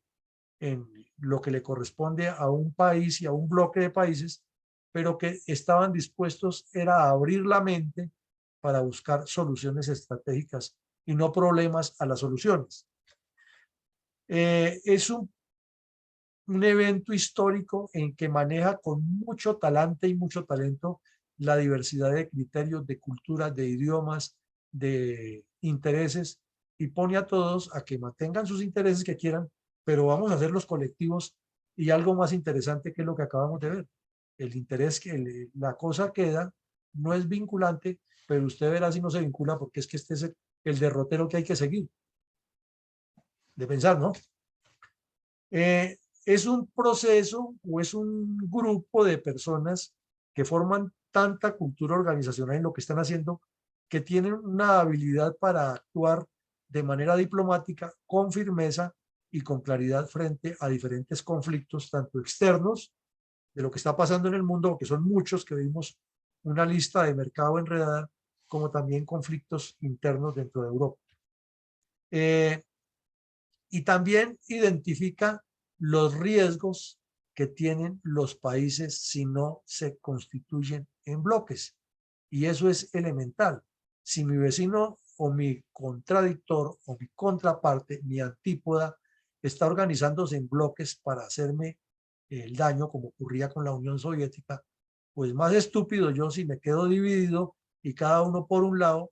lo que le corresponde a un país y a un bloque de países, pero que estaban dispuestos era a abrir la mente para buscar soluciones estratégicas y no problemas a las soluciones. Es un evento histórico en que maneja con mucho talante y mucho talento la diversidad de criterios, de culturas, de idiomas, de intereses, y pone a todos a que mantengan sus intereses que quieran, pero vamos a hacer los colectivos y algo más interesante que es lo que acabamos de ver. El interés que la cosa queda, no es vinculante, pero usted verá si no se vincula porque es que este es el derrotero que hay que seguir. De pensar, ¿no? Es un proceso o es un grupo de personas que forman tanta cultura organizacional en lo que están haciendo que tienen una habilidad para actuar de manera diplomática, con firmeza y con claridad frente a diferentes conflictos, tanto externos de lo que está pasando en el mundo, que son muchos, que vimos una lista de mercado enredada, como también conflictos internos dentro de Europa. Y también identifica los riesgos que tienen los países si no se constituyen en bloques. Y eso es elemental. Si mi vecino o mi contradictor o mi contraparte, mi antípoda, está organizándose en bloques para hacerme el daño, como ocurría con la Unión Soviética, pues más estúpido yo si me quedo dividido y cada uno por un lado,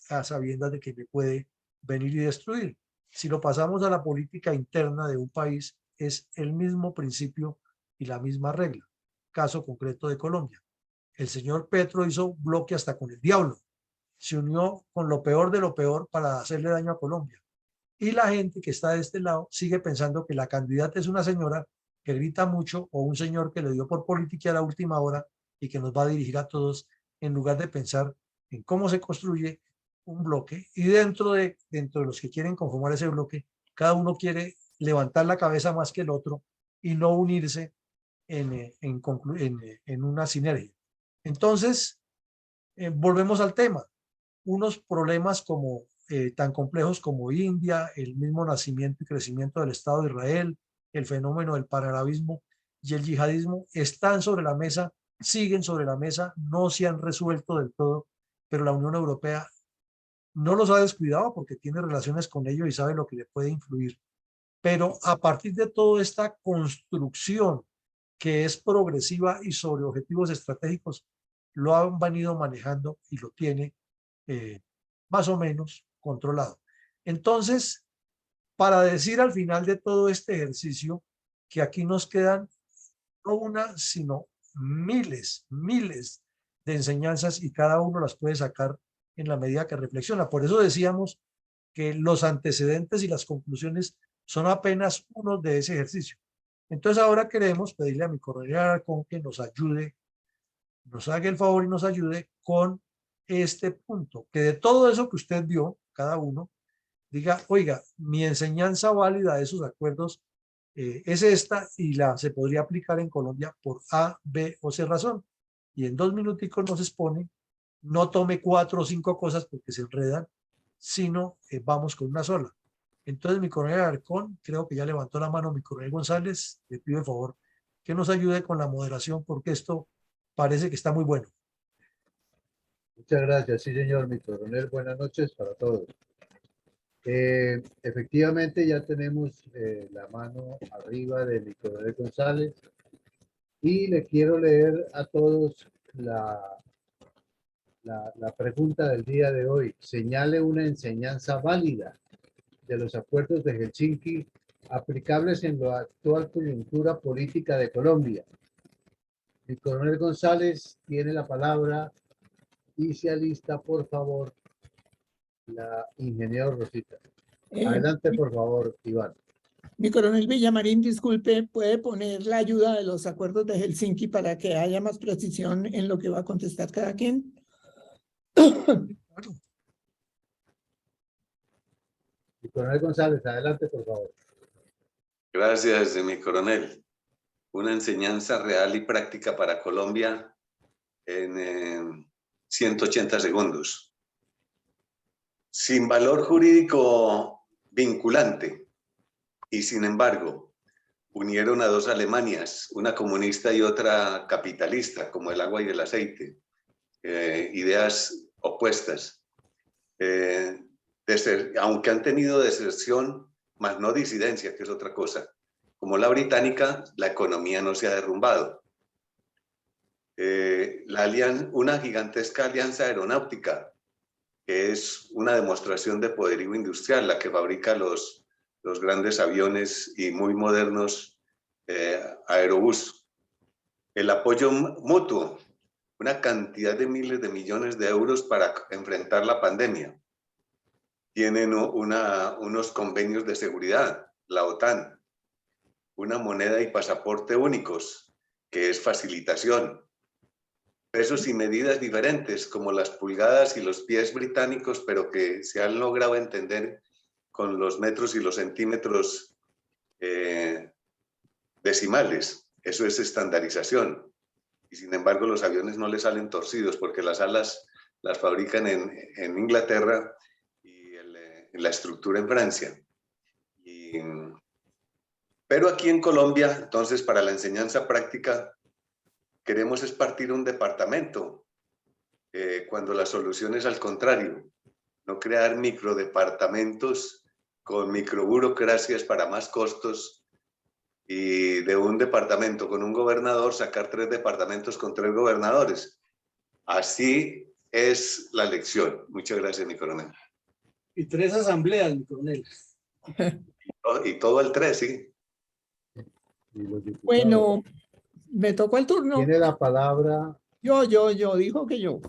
a sabiendas de que me puede venir y destruir. Si lo pasamos a la política interna de un país, es el mismo principio y la misma regla. Caso concreto de Colombia. El señor Petro hizo bloque hasta con el diablo. Se unió con lo peor de lo peor para hacerle daño a Colombia. Y la gente que está de este lado sigue pensando que la candidata es una señora que grita mucho o un señor que le dio por política a la última hora y que nos va a dirigir a todos, en lugar de pensar en cómo se construye un bloque. Y dentro de los que quieren conformar ese bloque, cada uno quiere levantar la cabeza más que el otro y no unirse en una sinergia. Entonces, volvemos al tema. Unos problemas como tan complejos como India, el mismo nacimiento y crecimiento del Estado de Israel, el fenómeno del panarabismo y el yihadismo están sobre la mesa, siguen sobre la mesa, no se han resuelto del todo, pero la Unión Europea no los ha descuidado porque tiene relaciones con ellos y sabe lo que le puede influir. Pero a partir de toda esta construcción que es progresiva y sobre objetivos estratégicos, lo han venido manejando y lo tiene más o menos controlado. Entonces, para decir al final de todo este ejercicio que aquí nos quedan no una, sino miles de enseñanzas y cada uno las puede sacar en la medida que reflexiona. Por eso decíamos que los antecedentes y las conclusiones son apenas uno de ese ejercicio. Entonces ahora queremos pedirle a mi coronel Alarcón que nos ayude, nos haga el favor y nos ayude con este punto, que de todo eso que usted vio, cada uno, diga, oiga, mi enseñanza válida de esos acuerdos es esta y se podría aplicar en Colombia por A, B o C razón. Y en 2 minuticos nos expone, no tome 4 o 5 cosas porque se enredan, sino vamos con una sola. Entonces, mi coronel Alarcón, creo que ya levantó la mano mi coronel González, le pido el favor que nos ayude con la moderación porque esto parece que está muy bueno. Muchas gracias, sí señor, mi coronel, buenas noches para todos. Efectivamente ya tenemos la mano arriba de mi coronel González y le quiero leer a todos la pregunta del día de hoy. Señale una enseñanza válida de los acuerdos de Helsinki aplicables en la actual coyuntura política de Colombia. Mi coronel González tiene la palabra y se alista, por favor, la ingeniero Rosita. Adelante, por favor, Iván. Mi coronel Villamarín, disculpe, ¿puede poner la ayuda de los acuerdos de Helsinki para que haya más precisión en lo que va a contestar cada quien? Mi coronel González, adelante, por favor. Gracias, mi coronel. una enseñanza real y práctica para Colombia en 180 segundos. Sin valor jurídico vinculante y sin embargo unieron a dos Alemanias, una comunista y otra capitalista, como el agua y el aceite, ideas opuestas. Aunque han tenido deserción, más no disidencia, que es otra cosa. Como la británica, la economía no se ha derrumbado. Una gigantesca alianza aeronáutica, que es una demostración de poderío industrial, la que fabrica los grandes aviones y muy modernos aerobús. El apoyo mutuo, una cantidad de miles de millones de euros para enfrentar la pandemia. Tienen unos convenios de seguridad, la OTAN, una moneda y pasaporte únicos, que es facilitación. Pesos y medidas diferentes, como las pulgadas y los pies británicos, pero que se han logrado entender con los metros y los centímetros decimales. Eso es estandarización. Y sin embargo, los aviones no les salen torcidos porque las alas las fabrican en Inglaterra y la estructura en Francia. Pero aquí en Colombia, entonces, para la enseñanza práctica, queremos es partir un departamento, cuando la solución es al contrario, no crear microdepartamentos con microburocracias para más costos y de un departamento con un gobernador sacar 3 departamentos con 3 gobernadores. Así es la lección. Muchas gracias, mi coronel. Y 3 asambleas, mi coronel. Y todo el 3, sí. Y los diputados. Bueno, me tocó el turno. Tiene la palabra, Dijo que yo.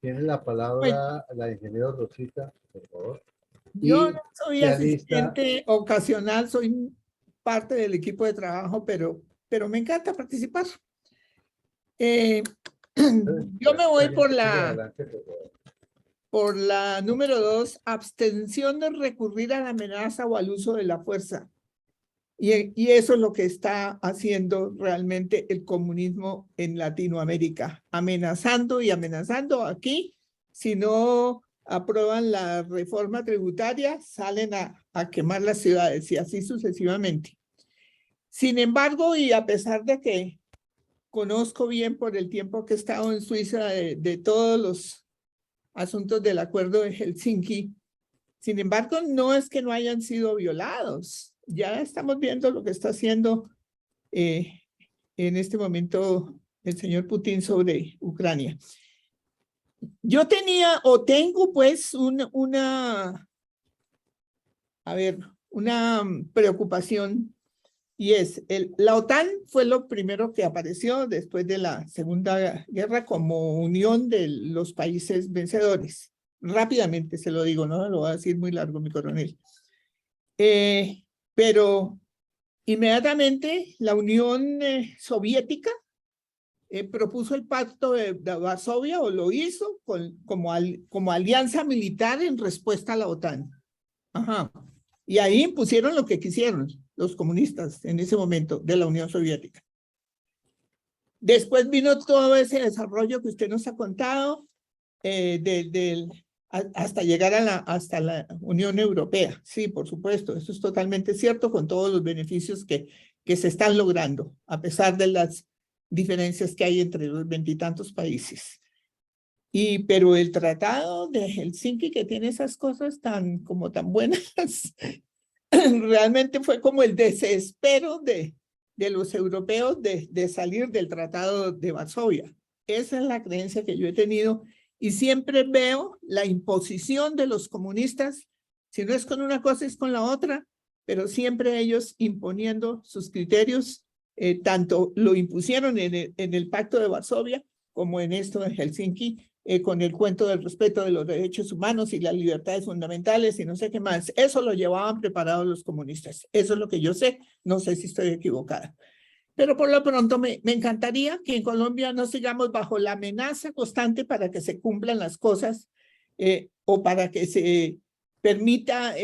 tiene la palabra la ingeniera Rosita, por favor. Yo Y no soy se alista- asistente ocasional, soy parte del equipo de trabajo, pero me encanta participar. Yo me voy por Adelante, por favor. la número 2, abstención de recurrir a la amenaza o al uso de la fuerza. Y eso es lo que está haciendo realmente el comunismo en Latinoamérica, amenazando y amenazando. Aquí, si no aprueban la reforma tributaria, salen a quemar las ciudades y así sucesivamente. Sin embargo, y a pesar de que conozco bien por el tiempo que he estado en Suiza de todos los asuntos del acuerdo de Helsinki, sin embargo, no es que no hayan sido violados. Ya estamos viendo lo que está haciendo en este momento el señor Putin sobre Ucrania. Yo tenía o tengo pues una preocupación, y es la OTAN fue lo primero que apareció después de la Segunda Guerra como unión de los países vencedores. Rápidamente se lo digo, no lo voy a decir muy largo, mi coronel. Pero inmediatamente la Unión Soviética propuso el Pacto de Varsovia, o lo hizo como alianza militar en respuesta a la OTAN. Ajá. Y ahí impusieron lo que quisieron los comunistas en ese momento de la Unión Soviética. Después vino todo ese desarrollo que usted nos ha contado, hasta llegar hasta la Unión Europea. Sí, por supuesto, eso es totalmente cierto, con todos los beneficios que se están logrando, a pesar de las diferencias que hay entre los 20 y tantos países. Pero el tratado de Helsinki, que tiene esas cosas tan buenas, realmente fue como el desespero de los europeos de salir del tratado de Varsovia. Esa es la creencia que yo he tenido, y siempre veo la imposición de los comunistas, si no es con una cosa es con la otra, pero siempre ellos imponiendo sus criterios, tanto lo impusieron en el Pacto de Varsovia como en esto de Helsinki, con el cuento del respeto de los derechos humanos y las libertades fundamentales y no sé qué más. Eso lo llevaban preparados los comunistas. Eso es lo que yo sé. No sé si estoy equivocada. Pero por lo pronto me encantaría que en Colombia no sigamos bajo la amenaza constante para que se cumplan las cosas, o para que se permita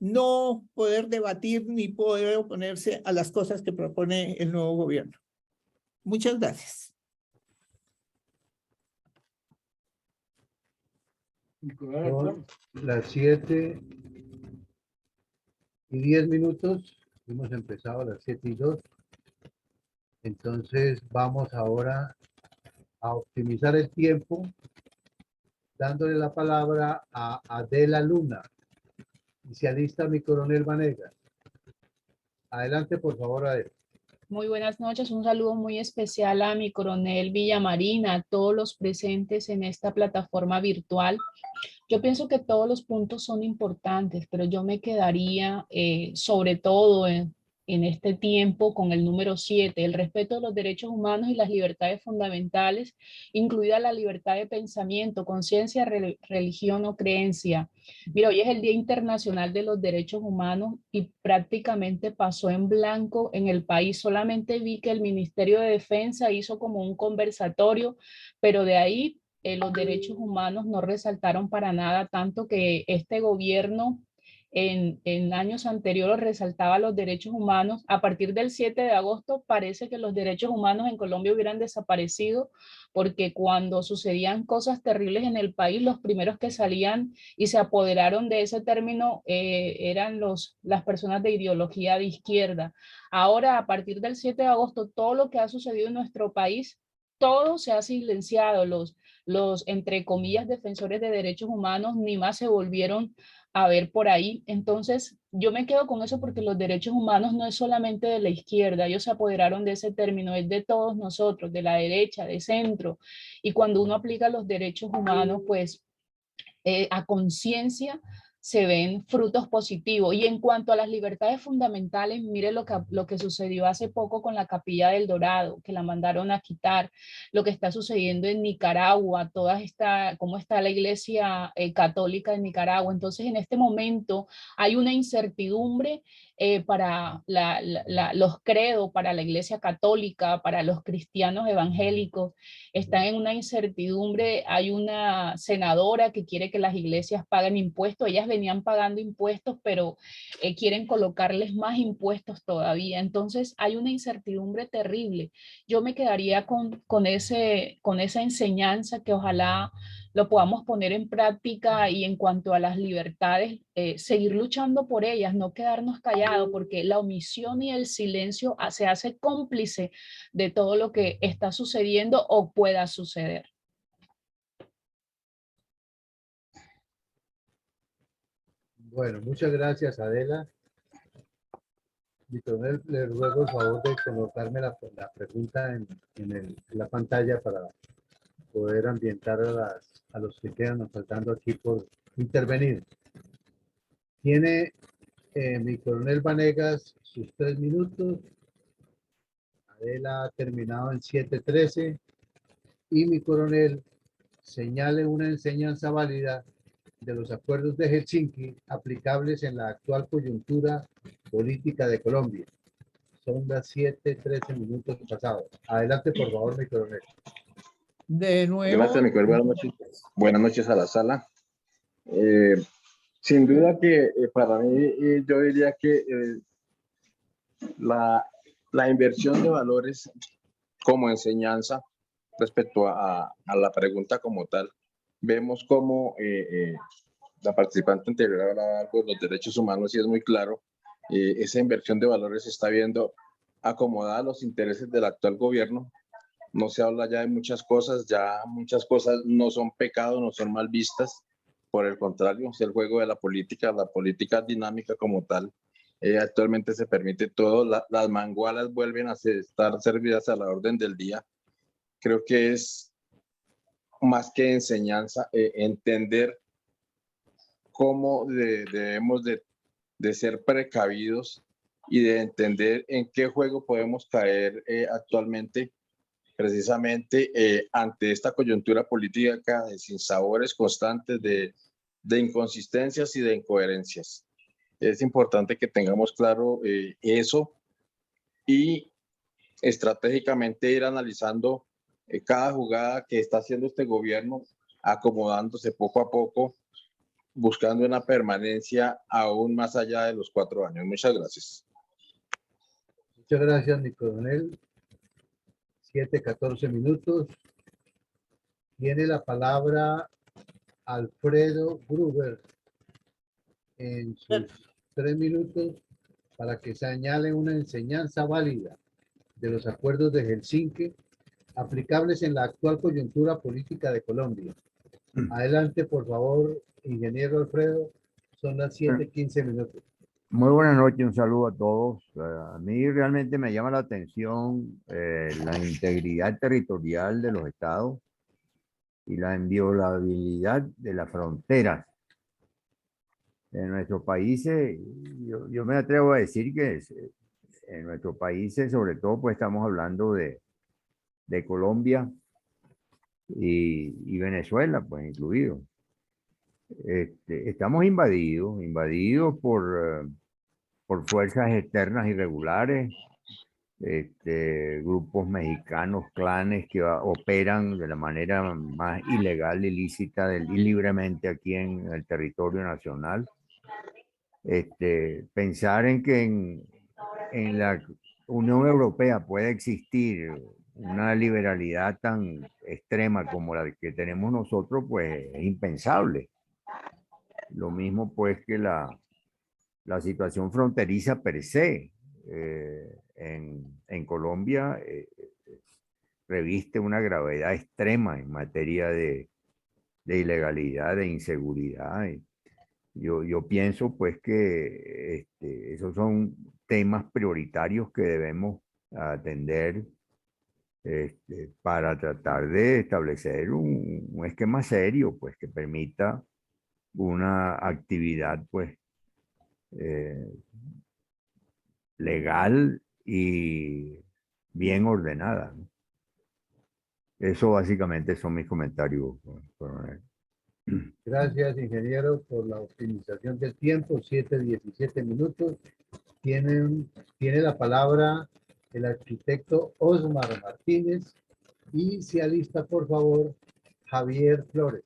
no poder debatir ni poder oponerse a las cosas que propone el nuevo gobierno. Muchas gracias. Son las 7:10. Hemos empezado a las 7:02. Entonces vamos ahora a optimizar el tiempo, dándole la palabra a Adela Luna. Y se alista mi coronel Vanegas. Adelante, por favor, Adela. Muy buenas noches, un saludo muy especial a mi coronel Villamarín, a todos los presentes en esta plataforma virtual. Yo pienso que todos los puntos son importantes, pero yo me quedaría sobre todo en este tiempo con el número 7, el respeto de los derechos humanos y las libertades fundamentales, incluida la libertad de pensamiento, conciencia, religión o creencia. Mira, hoy es el Día Internacional de los Derechos Humanos y prácticamente pasó en blanco en el país. Solamente vi que el Ministerio de Defensa hizo como un conversatorio, pero de ahí los derechos humanos no resaltaron para nada, tanto que este gobierno en años anteriores resaltaba los derechos humanos. A partir del 7 de agosto parece que los derechos humanos en Colombia hubieran desaparecido, porque cuando sucedían cosas terribles en el país, los primeros que salían y se apoderaron de ese término eran las personas de ideología de izquierda. Ahora, a partir del 7 de agosto, todo lo que ha sucedido en nuestro país, todo se ha silenciado. Los, entre comillas, defensores de derechos humanos ni más se volvieron a ver por ahí. Entonces, yo me quedo con eso porque los derechos humanos no es solamente de la izquierda, ellos se apoderaron de ese término, es de todos nosotros, de la derecha, de centro. Y cuando uno aplica los derechos humanos, pues a conciencia se ven frutos positivos. Y en cuanto a las libertades fundamentales, mire lo que sucedió hace poco con la Capilla del Dorado, que la mandaron a quitar, lo que está sucediendo en Nicaragua, cómo está la Iglesia católica en Nicaragua. Entonces, en este momento hay una incertidumbre para los credos, para la Iglesia católica, para los cristianos evangélicos. Están en una incertidumbre. Hay una senadora que quiere que las iglesias paguen impuestos. Ellas venían pagando impuestos, pero quieren colocarles más impuestos todavía. Entonces hay una incertidumbre terrible. Yo me quedaría con esa enseñanza que ojalá lo podamos poner en práctica, y en cuanto a las libertades, seguir luchando por ellas, no quedarnos callados, porque la omisión y el silencio se hace cómplice de todo lo que está sucediendo o pueda suceder. Bueno, muchas gracias, Adela. Mi coronel, le ruego el favor de colocarme la pregunta en la pantalla para poder ambientar a los que quedan faltando aquí por intervenir. Tiene mi coronel Vanegas sus 3 minutos. Adela ha terminado en 7:13 y mi coronel señale una enseñanza válida de los acuerdos de Helsinki aplicables en la actual coyuntura política de Colombia. Son las 7:13 pasados. Adelante, por favor, mi coronel. De nuevo. Gracias, mi coronel. Buenas noches. Buenas noches a la sala. Sin duda que para mí, yo diría que la inversión de valores como enseñanza respecto a la pregunta como tal, vemos como la participante anterior hablaba algo de los derechos humanos y es muy claro, esa inversión de valores se está viendo acomodada a los intereses del actual gobierno. No se habla ya de muchas cosas no son pecado, no son mal vistas, por el contrario, es el juego de la política dinámica como tal. Actualmente se permite todo, las mangualas vuelven a estar servidas a la orden del día. Creo que es más que enseñanza, entender cómo debemos de ser precavidos y de entender en qué juego podemos caer actualmente, precisamente ante esta coyuntura política de sinsabores constantes, de inconsistencias y de incoherencias. Es importante que tengamos claro eso y estratégicamente ir analizando cada jugada que está haciendo este gobierno, acomodándose poco a poco buscando una permanencia aún más allá de los 4 años. Muchas gracias. Muchas gracias, mi coronel. 7:14 minutos. Tiene la palabra Alfredo Gruber en sus 3 minutos para que señale una enseñanza válida de los acuerdos de Helsinki aplicables en la actual coyuntura política de Colombia. Adelante, por favor, ingeniero Alfredo. Son las 7:15 minutos. Muy buenas noches, un saludo a todos. A mí realmente me llama la atención la integridad territorial de los estados y la inviolabilidad de las fronteras. En nuestros países, yo me atrevo a decir que en nuestros países, sobre todo, pues estamos hablando de Colombia y Venezuela, pues incluido. Estamos invadidos por fuerzas externas irregulares, grupos mexicanos, clanes que operan de la manera más ilegal, ilícita y libremente aquí en el territorio nacional. Pensar en que en la Unión Europea puede existir una liberalidad tan extrema como la que tenemos nosotros, pues es impensable. Lo mismo pues que la situación fronteriza per se en Colombia reviste una gravedad extrema en materia de ilegalidad, de inseguridad. Yo pienso pues que esos son temas prioritarios que debemos atender para tratar de establecer un esquema serio pues que permita una actividad pues legal y bien ordenada, ¿no? Eso básicamente son mis comentarios, coronel. Gracias, ingeniero, por la optimización del tiempo. 7:17 minutos. Tiene la palabra el arquitecto Osmar Martínez y se alista, por favor, Javier Flores.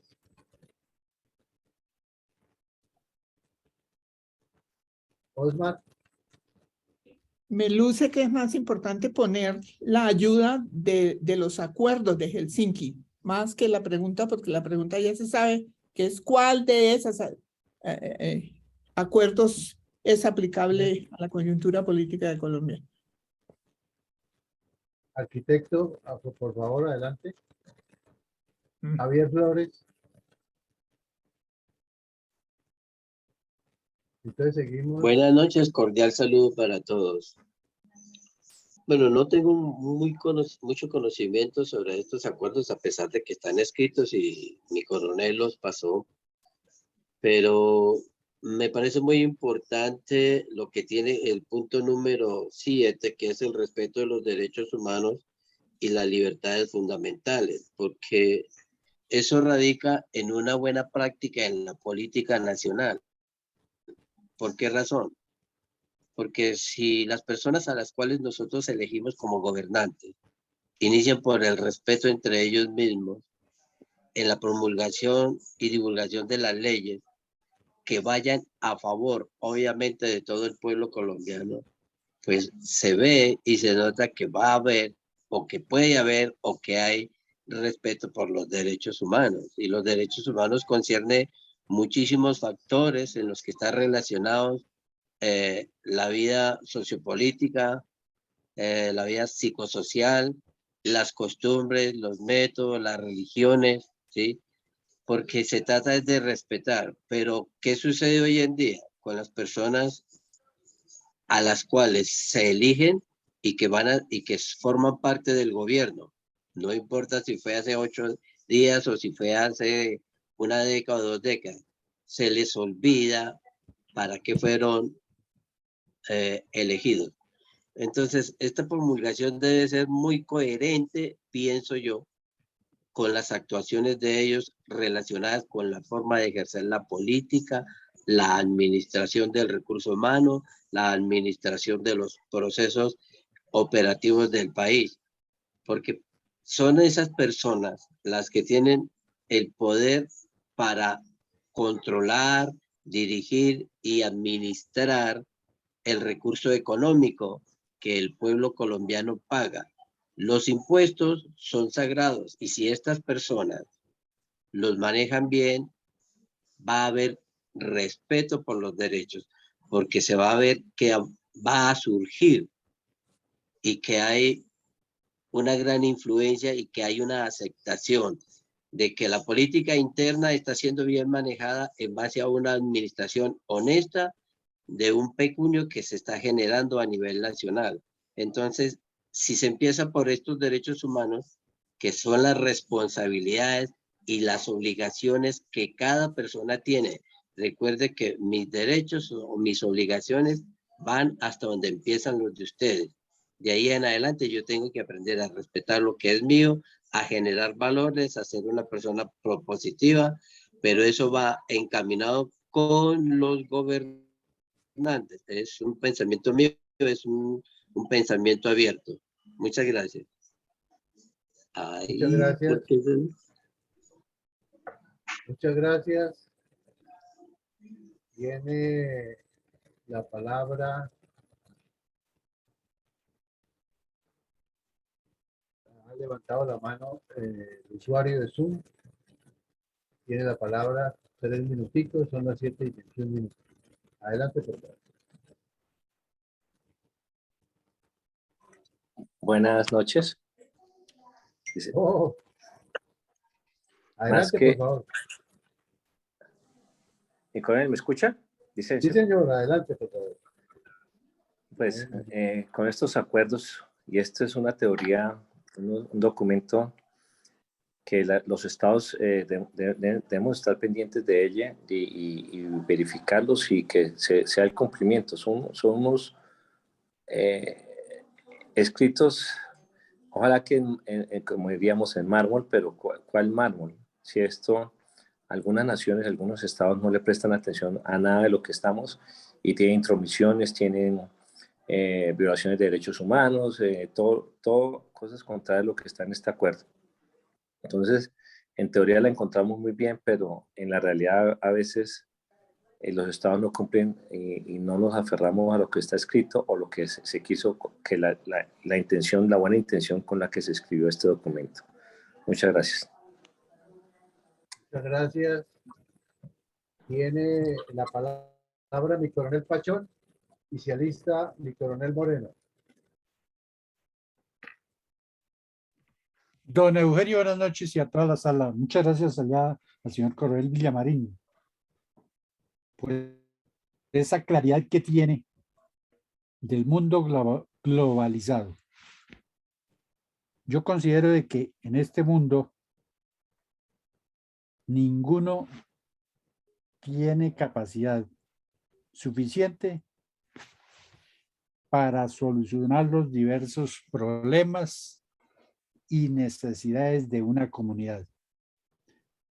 Osmar. Me luce que es más importante poner la ayuda de los acuerdos de Helsinki, más que la pregunta, porque la pregunta ya se sabe, que es cuál de esos acuerdos es aplicable a la coyuntura política de Colombia. Arquitecto, por favor, adelante. Javier Flores. Entonces seguimos. Buenas noches, cordial saludo para todos. Bueno, no tengo mucho conocimiento sobre estos acuerdos, a pesar de que están escritos y mi coronel los pasó, pero me parece muy importante lo que tiene el punto número 7, que es el respeto de los derechos humanos y las libertades fundamentales, porque eso radica en una buena práctica en la política nacional. ¿Por qué razón? Porque si las personas a las cuales nosotros elegimos como gobernantes inician por el respeto entre ellos mismos en la promulgación y divulgación de las leyes que vayan a favor, obviamente, de todo el pueblo colombiano, pues se ve y se nota que va a haber, o que puede haber, o que hay respeto por los derechos humanos. Y los derechos humanos concierne muchísimos factores en los que están relacionados la vida sociopolítica, la vida psicosocial, las costumbres, los métodos, las religiones, ¿sí? Porque se trata de respetar. Pero, ¿qué sucede hoy en día con las personas a las cuales se eligen y que forman parte del gobierno? No importa si fue hace 8 días o si fue hace una década o 2 décadas. Se les olvida para qué fueron elegidos. Entonces, esta promulgación debe ser muy coherente, pienso yo, con las actuaciones de ellos relacionadas con la forma de ejercer la política, la administración del recurso humano, la administración de los procesos operativos del país, porque son esas personas las que tienen el poder para controlar, dirigir y administrar el recurso económico que el pueblo colombiano paga. Los impuestos son sagrados y si estas personas los manejan bien, va a haber respeto por los derechos, porque se va a ver que va a surgir y que hay una gran influencia y que hay una aceptación de que la política interna está siendo bien manejada en base a una administración honesta de un pecunio que se está generando a nivel nacional. Entonces, si se empieza por estos derechos humanos, que son las responsabilidades y las obligaciones que cada persona tiene. Recuerde que mis derechos o mis obligaciones van hasta donde empiezan los de ustedes. De ahí en adelante yo tengo que aprender a respetar lo que es mío, a generar valores, a ser una persona propositiva, pero eso va encaminado con los gobernantes. Es un pensamiento mío, es un pensamiento abierto. Muchas gracias. Muchas gracias. Muchas gracias. Tiene la palabra. Ha levantado la mano el usuario de Zoom. Tiene la palabra 3 minuticos, son las 7:21 minutos. Adelante, por favor. Buenas noches. Oh. Adelante, que- por favor. ¿Mi coronel me escucha? Dice, Sí, señor, adelante, por favor. pues con estos acuerdos, y esto es una teoría, un documento que los estados debemos estar pendientes de ella y verificarlos y que sea el cumplimiento. Son unos escritos, ojalá que como diríamos en mármol, pero ¿cuál mármol? Si esto, algunas naciones, algunos estados no le prestan atención a nada de lo que estamos y tienen intromisiones, tienen violaciones de derechos humanos, todo cosas contrarias a lo que está en este acuerdo. Entonces, en teoría la encontramos muy bien, pero en la realidad a veces los estados no cumplen y no nos aferramos a lo que está escrito o lo que se quiso, que la intención, la buena intención con la que se escribió este documento. Muchas gracias. Muchas gracias. Tiene la palabra mi coronel Pachón y se alista mi coronel Moreno. Don Eugenio, buenas noches y a toda la sala. Muchas gracias allá al señor coronel Villamarín por esa claridad que tiene del mundo globalizado. Yo considero de que en este mundo ninguno tiene capacidad suficiente para solucionar los diversos problemas y necesidades de una comunidad.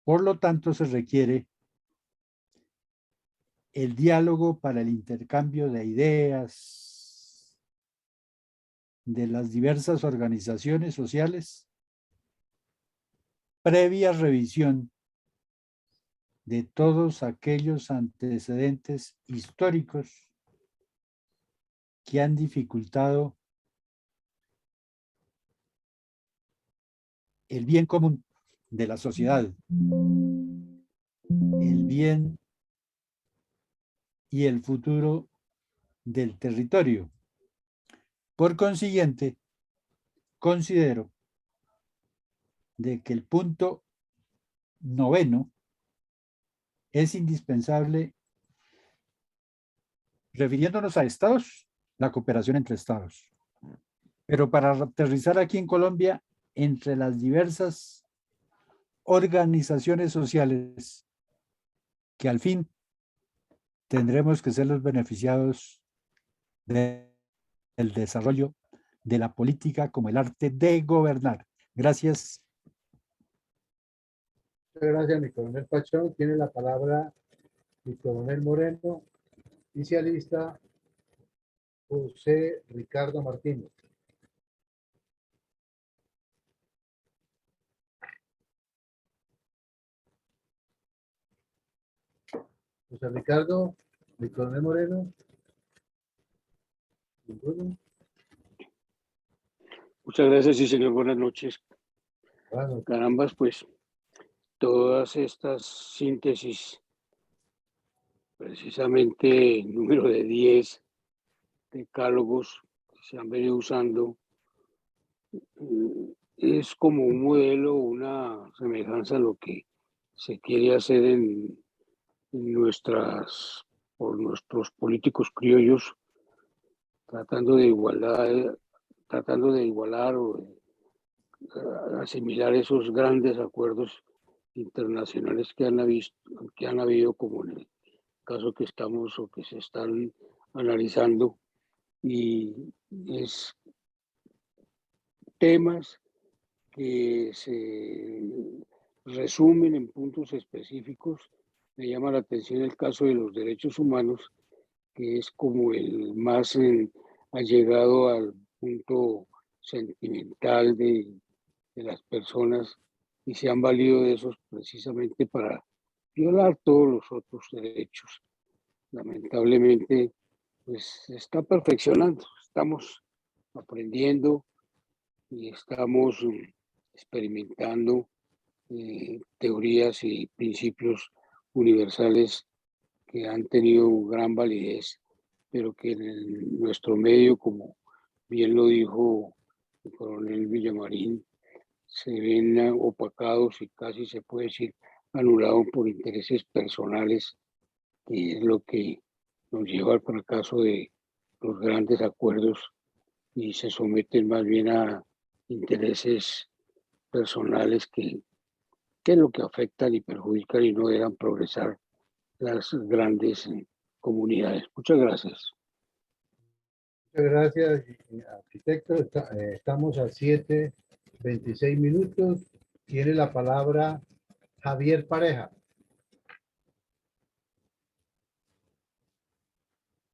Por lo tanto, se requiere el diálogo para el intercambio de ideas de las diversas organizaciones sociales, previa revisión de todos aquellos antecedentes históricos que han dificultado el bien común de la sociedad, el bien y el futuro del territorio. Por consiguiente, considero de que el punto 9 es indispensable, refiriéndonos a estados, la cooperación entre estados. Pero para aterrizar aquí en Colombia, entre las diversas organizaciones sociales que al fin tendremos que ser los beneficiados del desarrollo de la política como el arte de gobernar. Gracias. Muchas gracias, mi coronel Pachón. Tiene la palabra mi coronel Moreno y se alista José Ricardo Martínez. José Ricardo, mi coronel Moreno. ¿Ninguno? Muchas gracias, sí, señor. Buenas noches. Bueno, Carambas, pues todas estas síntesis, precisamente el número de 10 decálogos que se han venido usando, es como un modelo, una semejanza a lo que se quiere hacer por nuestros políticos criollos, tratando de igualar o de asimilar esos grandes acuerdos internacionales que han habido, como en el caso que estamos o que se están analizando, y es temas que se resumen en puntos específicos. Me llama la atención el caso de los derechos humanos, que es como el más allegado al punto sentimental de las personas, y se han valido de esos precisamente para violar todos los otros derechos. Lamentablemente, pues se está perfeccionando, estamos aprendiendo y estamos experimentando teorías y principios universales que han tenido gran validez, pero que en nuestro medio, como bien lo dijo el coronel Villamarín, se ven opacados y casi se puede decir anulados por intereses personales, que es lo que nos lleva al fracaso de los grandes acuerdos, y se someten más bien a intereses personales que es lo que afectan y perjudican y no dejan progresar las grandes comunidades. Muchas gracias. muchas gracias, arquitecto. Estamos a 7:26 minutos. Tiene la palabra Javier Pareja.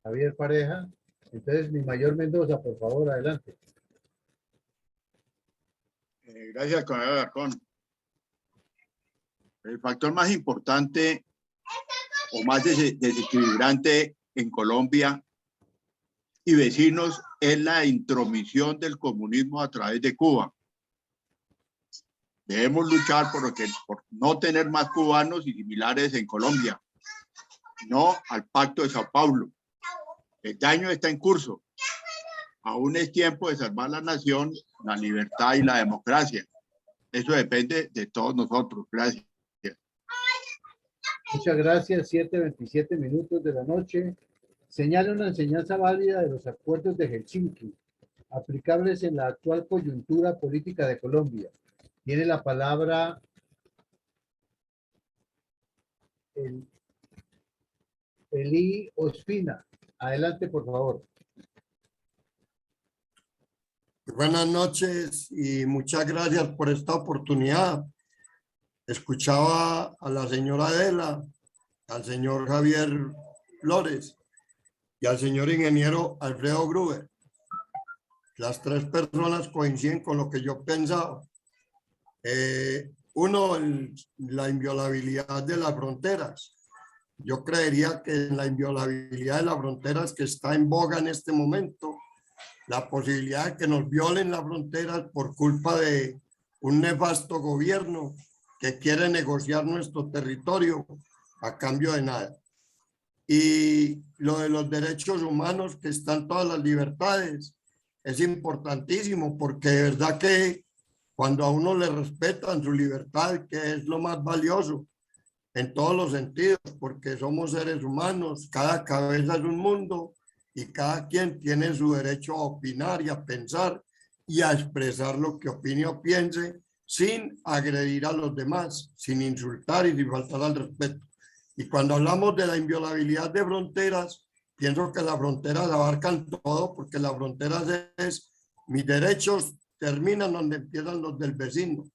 Javier Pareja. Entonces, mi mayor Mendoza, por favor, adelante. Gracias, coronel Alarcón. El factor más importante o más desequilibrante en Colombia y vecinos es la intromisión del comunismo a través de Cuba. Debemos luchar por no tener más cubanos y similares en Colombia, no al Pacto de Sao Paulo. El daño está en curso. Aún es tiempo de salvar la nación, la libertad y la democracia. Eso depende de todos nosotros. Gracias. Muchas gracias. 7:27 minutos de la noche. Señala una enseñanza válida de los acuerdos de Helsinki, aplicables en la actual coyuntura política de Colombia. Tiene la palabra Eli Ospina. Adelante, por favor. Buenas noches y muchas gracias por esta oportunidad. Escuchaba a la señora Adela, al señor Javier Flores y al señor ingeniero Alfredo Gruber. Las tres personas coinciden con lo que yo pensaba. Uno, la inviolabilidad de las fronteras. Yo creería que la inviolabilidad de las fronteras que está en boga en este momento, la posibilidad de que nos violen las fronteras por culpa de un nefasto gobierno que quiere negociar nuestro territorio a cambio de nada. Y lo de los derechos humanos, que están todas las libertades, es importantísimo, porque de verdad que cuando a uno le respetan su libertad, que es lo más valioso en todos los sentidos, porque somos seres humanos, cada cabeza es un mundo y cada quien tiene su derecho a opinar y a pensar y a expresar lo que opine o piense sin agredir a los demás, sin insultar y sin faltar al respeto. Y cuando hablamos de la inviolabilidad de fronteras, pienso que las fronteras abarcan todo, porque las fronteras es mis derechos terminan donde empiezan los del vecino.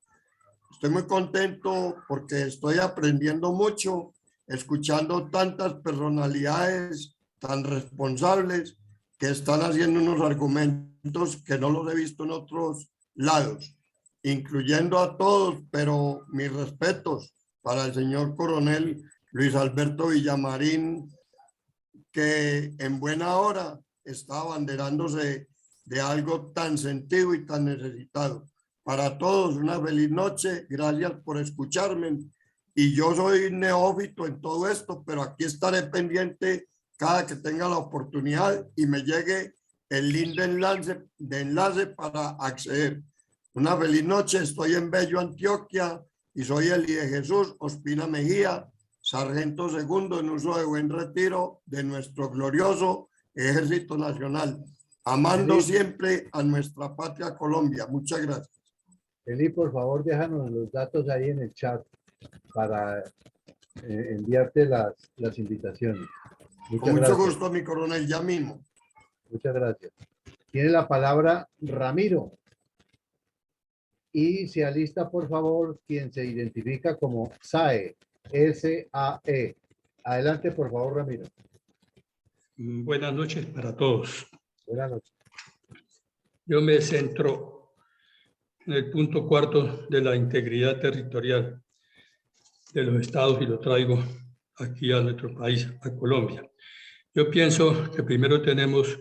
Estoy muy contento porque estoy aprendiendo mucho, escuchando tantas personalidades tan responsables que están haciendo unos argumentos que no los he visto en otros lados, incluyendo a todos, pero mis respetos para el señor coronel Luis Alberto Villamarín, que en buena hora está abanderándose de algo tan sentido y tan necesitado. Para todos, una feliz noche. Gracias por escucharme. Y yo soy neófito en todo esto, pero aquí estaré pendiente cada que tenga la oportunidad y me llegue el link de enlace para acceder. Una feliz noche. Estoy en Bello, Antioquia, y soy Eli de Jesús Ospina Mejía, sargento segundo en uso de buen retiro de nuestro glorioso Ejército Nacional, amando siempre a nuestra patria Colombia. Muchas gracias. Eli, por favor, déjanos los datos ahí en el chat para enviarte las invitaciones. Con mucho gusto, mi coronel, ya mismo. Muchas gracias. Tiene la palabra Ramiro. Y se alista, por favor, quien se identifica como SAE, S-A-E. Adelante, por favor, Ramiro. Buenas noches para todos. Buenas noches. Yo me centro en el punto cuarto de la integridad territorial de los estados y lo traigo aquí a nuestro país, a Colombia. Yo pienso que primero tenemos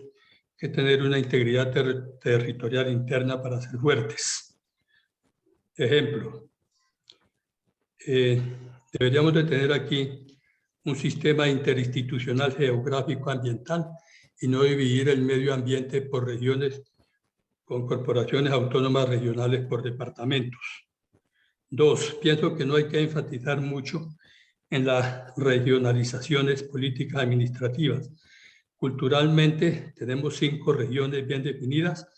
que tener una integridad territorial interna para ser fuertes. Ejemplo, deberíamos de tener aquí un sistema interinstitucional geográfico ambiental y no dividir el medio ambiente por regiones con corporaciones autónomas regionales por departamentos. Dos, pienso que no hay que enfatizar mucho en las regionalizaciones políticas administrativas. Culturalmente tenemos 5 regiones bien definidas,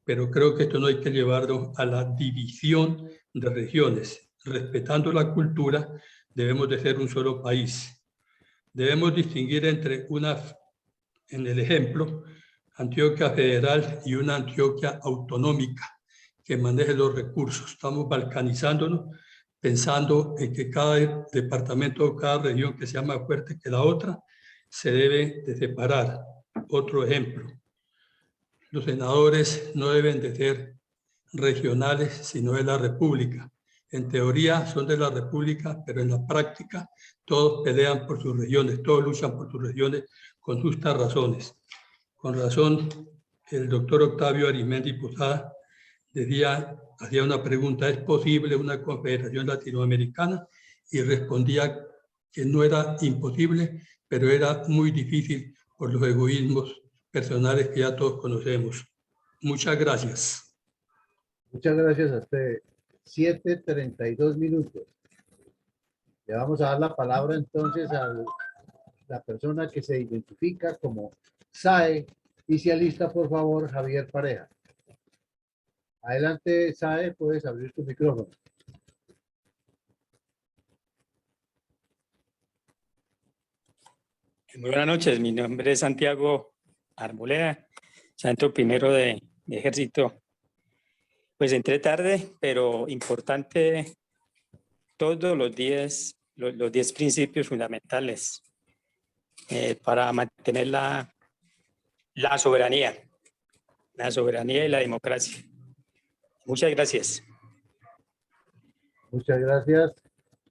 pero creo que esto no hay que llevarlo a la división de regiones. Respetando la cultura, debemos de ser un solo país. Debemos distinguir entre en el ejemplo, Antioquia federal y una Antioquia autonómica que maneje los recursos. Estamos balcanizándonos, pensando en que cada departamento o cada región que sea más fuerte que la otra se debe de separar. Otro ejemplo, los senadores no deben de ser regionales, sino de la República. En teoría son de la República, pero en la práctica todos pelean por sus regiones, todos luchan por sus regiones con justas razones. Con razón, el doctor Octavio Arimendi Posada hacía una pregunta: ¿es posible una confederación latinoamericana? Y respondía que no era imposible, pero era muy difícil por los egoísmos personales que ya todos conocemos. Muchas gracias. Muchas gracias a usted. 7:32 minutos. Le vamos a dar la palabra entonces a la persona que se identifica como SAE y se alista, por favor, Javier Pareja. Adelante, SAE, puedes abrir tu micrófono. Muy buenas noches, mi nombre es Santiago Arboleda, sargento primero de Ejército. Pues entré tarde, pero importante todos los 10 principios fundamentales para mantener la soberanía y la democracia. Muchas gracias. Muchas gracias.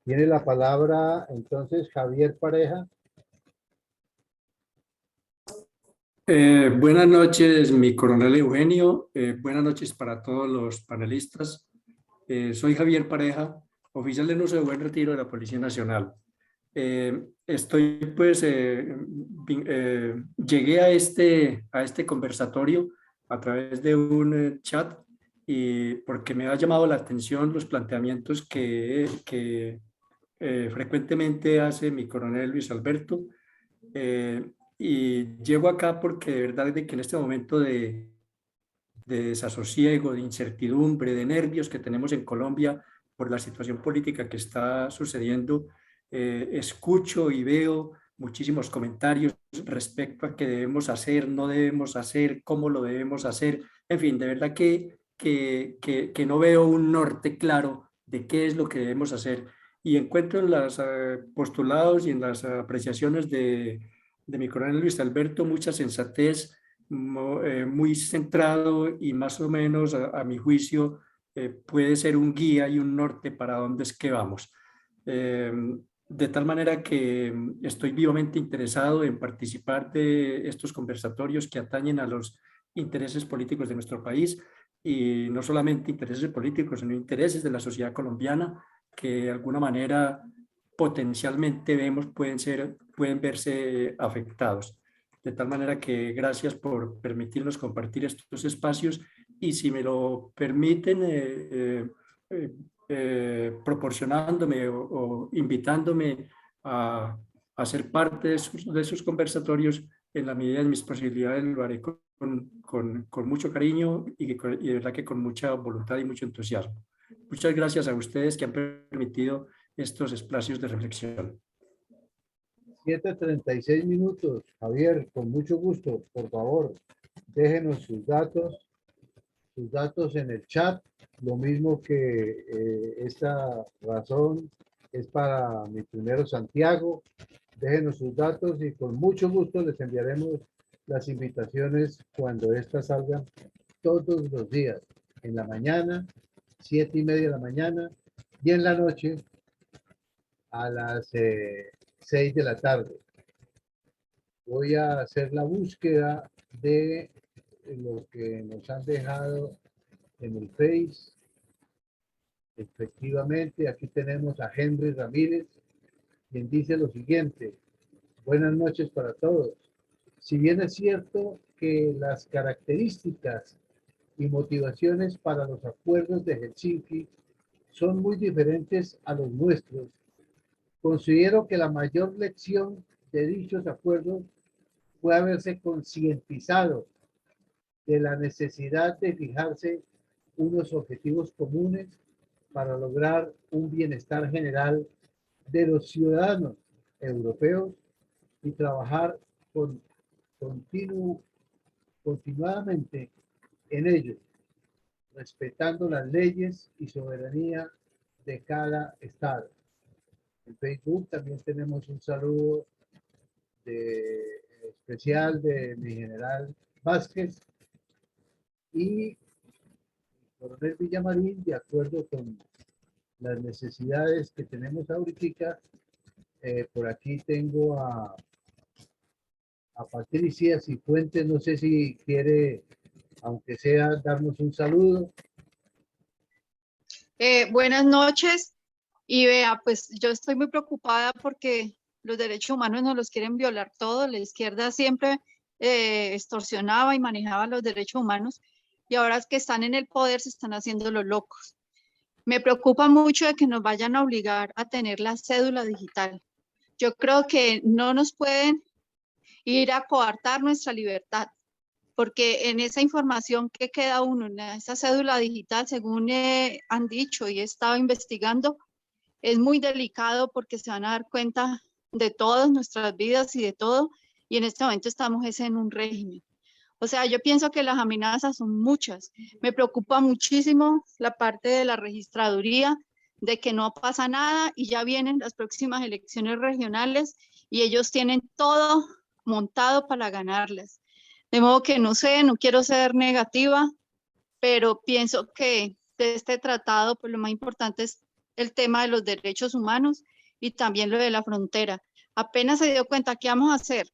Tiene la palabra entonces Javier Pareja. Buenas noches, mi coronel Eugenio. Buenas noches para todos los panelistas. Soy Javier Pareja, oficial en uso de buen retiro de la Policía Nacional. Llegué a este conversatorio a través de un chat y porque me ha llamado la atención los planteamientos que frecuentemente hace mi coronel Luis Alberto. Y llego acá porque de verdad de que en este momento de desasosiego, de incertidumbre, de nervios que tenemos en Colombia por la situación política que está sucediendo, escucho y veo muchísimos comentarios respecto a qué debemos hacer, no debemos hacer, cómo lo debemos hacer. En fin, de verdad que no veo un norte claro de qué es lo que debemos hacer. Y encuentro en los postulados y en las apreciaciones de mi coronel Luis Alberto mucha sensatez, muy centrado y más o menos a mi juicio puede ser un guía y un norte para dónde es que vamos. de tal manera que estoy vivamente interesado en participar de estos conversatorios que atañen a los intereses políticos de nuestro país, y no solamente intereses políticos, sino intereses de la sociedad colombiana que de alguna manera potencialmente vemos pueden verse afectados. De tal manera que gracias por permitirnos compartir estos espacios, y si me lo permiten, proporcionándome o invitándome a ser parte de esos conversatorios, en la medida de mis posibilidades lo haré con mucho cariño y de verdad que con mucha voluntad y mucho entusiasmo. Muchas gracias a ustedes que han permitido estos espacios de reflexión. 7:36 minutos. Javier, con mucho gusto, por favor, déjenos sus datos en el chat. Lo mismo que esta razón es para mi primero Santiago. Déjenos sus datos y con mucho gusto les enviaremos las invitaciones cuando estas salgan todos los días. En la mañana, 7:30 de la mañana, y en la noche a las 6 de la tarde. Voy a hacer la búsqueda de lo que nos han dejado en el Face. Efectivamente, aquí tenemos a Henry Ramírez, quien dice lo siguiente: buenas noches para todos. Si bien es cierto que las características y motivaciones para los acuerdos de Helsinki son muy diferentes a los nuestros, considero que la mayor lección de dichos acuerdos fue haberse concientizado de la necesidad de fijarse unos objetivos comunes para lograr un bienestar general de los ciudadanos europeos y trabajar continuadamente en ello, respetando las leyes y soberanía de cada estado. En Facebook también tenemos un saludo especial de mi general Vázquez y coronel Villamarín, de acuerdo con las necesidades que tenemos ahorita. Por aquí tengo a Patricia Cifuentes, no sé si quiere, aunque sea, darnos un saludo. Buenas noches, y vea, pues yo estoy muy preocupada porque los derechos humanos nos los quieren violar todos. La izquierda siempre extorsionaba y manejaba los derechos humanos, y ahora que están en el poder se están haciendo los locos. Me preocupa mucho de que nos vayan a obligar a tener la cédula digital. Yo creo que no nos pueden ir a coartar nuestra libertad, porque en esa información que queda uno, en esa cédula digital, según han dicho y he estado investigando, es muy delicado porque se van a dar cuenta de todas nuestras vidas y de todo, y en este momento estamos en un régimen. O sea, yo pienso que las amenazas son muchas. Me preocupa muchísimo la parte de la registraduría, de que no pasa nada y ya vienen las próximas elecciones regionales y ellos tienen todo montado para ganarlas. De modo que no sé, no quiero ser negativa, pero pienso que de este tratado, pues lo más importante es el tema de los derechos humanos y también lo de la frontera. Apenas se dio cuenta qué vamos a hacer,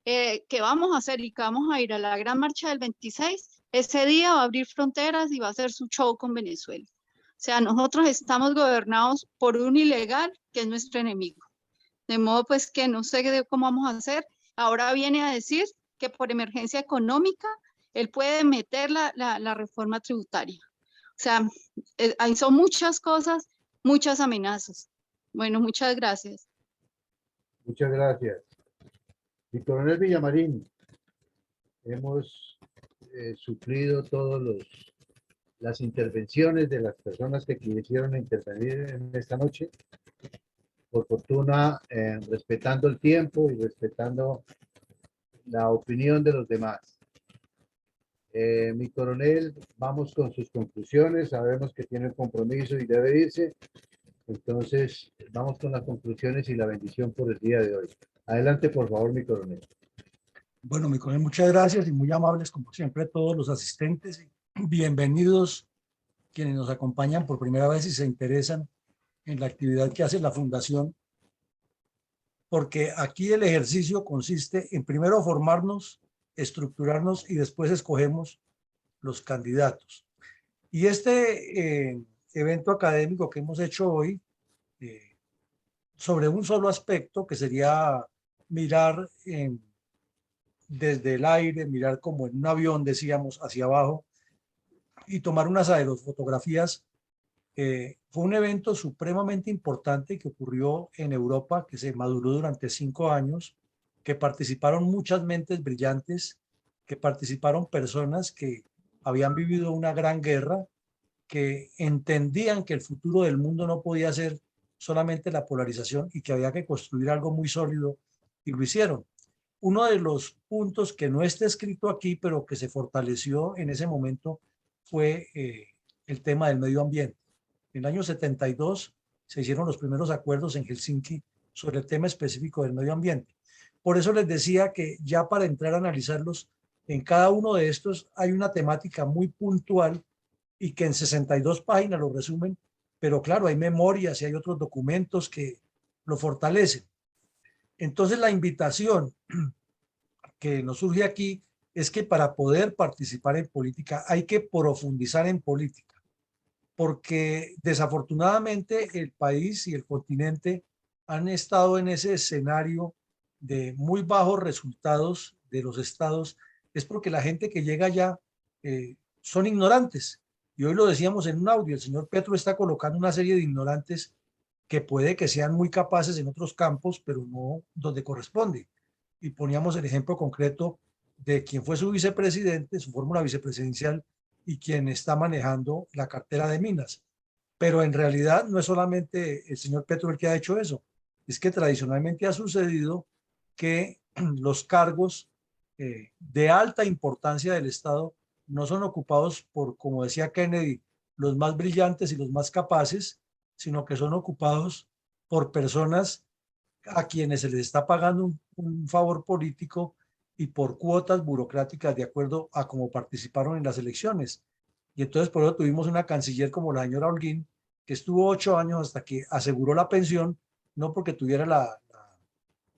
que vamos a hacer y que vamos a ir a la gran marcha del 26, ese día va a abrir fronteras y va a hacer su show con Venezuela. O sea, nosotros estamos gobernados por un ilegal que es nuestro enemigo. De modo pues que no sé cómo vamos a hacer. Ahora viene a decir que por emergencia económica él puede meter la reforma tributaria. O sea, ahí son muchas cosas, muchas amenazas. Bueno, muchas gracias. Muchas gracias. Mi coronel Villamarín, hemos suplido todas las intervenciones de las personas que quisieron intervenir en esta noche. Por fortuna, respetando el tiempo y respetando la opinión de los demás. Mi coronel, vamos con sus conclusiones. Sabemos que tiene un compromiso y debe irse. Entonces, vamos con las conclusiones y la bendición por el día de hoy. Adelante, por favor, mi coronel. Bueno, mi coronel, muchas gracias y muy amables, como siempre, todos los asistentes. Bienvenidos quienes nos acompañan por primera vez y se interesan en la actividad que hace la Fundación porque aquí el ejercicio consiste en primero formarnos, estructurarnos y después escogemos los candidatos. Y este evento académico que hemos hecho hoy sobre un solo aspecto, que sería mirar desde el aire, mirar como en un avión, decíamos, hacia abajo, y tomar unas aerofotografías, fue un evento supremamente importante que ocurrió en Europa, que se maduró durante 5 años, que participaron muchas mentes brillantes, que participaron personas que habían vivido una gran guerra, que entendían que el futuro del mundo no podía ser solamente la polarización y que había que construir algo muy sólido, y lo hicieron. Uno de los puntos que no está escrito aquí, pero que se fortaleció en ese momento, fue el tema del medio ambiente. En el año 72 se hicieron los primeros acuerdos en Helsinki sobre el tema específico del medio ambiente. Por eso les decía que ya para entrar a analizarlos, en cada uno de estos hay una temática muy puntual y que en 62 páginas lo resumen, pero claro, hay memorias y hay otros documentos que lo fortalecen. Entonces la invitación que nos surge aquí es que para poder participar en política hay que profundizar en política, porque desafortunadamente el país y el continente han estado en ese escenario de muy bajos resultados de los estados, es porque la gente que llega allá son ignorantes. Y hoy lo decíamos en un audio, el señor Petro está colocando una serie de ignorantes que puede que sean muy capaces en otros campos, pero no donde corresponde. Y poníamos el ejemplo concreto de quien fue su vicepresidente, su fórmula vicepresidencial, y quien está manejando la cartera de minas. Pero en realidad no es solamente el señor Petro el que ha hecho eso, es que tradicionalmente ha sucedido que los cargos de alta importancia del Estado no son ocupados por, como decía Kennedy, los más brillantes y los más capaces, sino que son ocupados por personas a quienes se les está pagando un favor político y por cuotas burocráticas de acuerdo a cómo participaron en las elecciones. Y entonces por eso tuvimos una canciller como la señora Holguín, que estuvo 8 años hasta que aseguró la pensión, no porque tuviera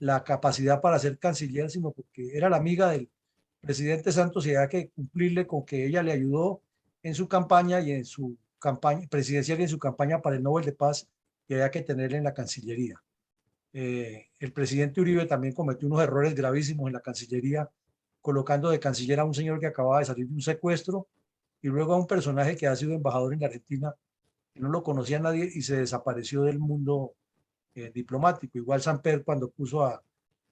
la capacidad para ser canciller, sino porque era la amiga del presidente Santos y había que cumplirle con que ella le ayudó en su campaña y en su campaña presidencial y en su campaña para el Nobel de Paz, y había que tenerle en la Cancillería. El presidente Uribe también cometió unos errores gravísimos en la Cancillería, colocando de canciller a un señor que acababa de salir de un secuestro y luego a un personaje que ha sido embajador en la Argentina, que no lo conocía nadie y se desapareció del mundo diplomático. Igual Samper cuando puso a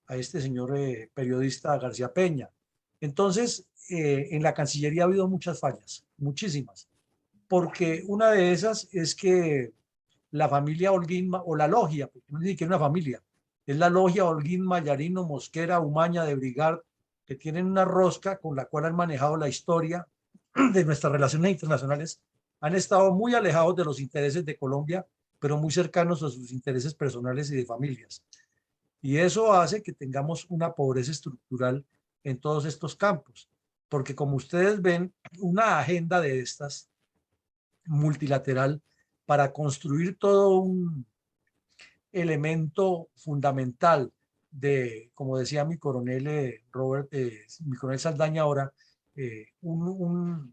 este señor periodista García Peña. Entonces, en la Cancillería ha habido muchas fallas, muchísimas, porque una de esas es que la familia Holguín, o la logia, porque no es ni siquiera una familia, es la logia Holguín, Mayarino, Mosquera, Umaña, de Brigard, que tienen una rosca con la cual han manejado la historia de nuestras relaciones internacionales, han estado muy alejados de los intereses de Colombia, pero muy cercanos a sus intereses personales y de familias. Y eso hace que tengamos una pobreza estructural en todos estos campos, porque como ustedes ven, una agenda de estas multilateral para construir todo un elemento fundamental de, como decía mi coronel mi coronel Saldaña ahora, un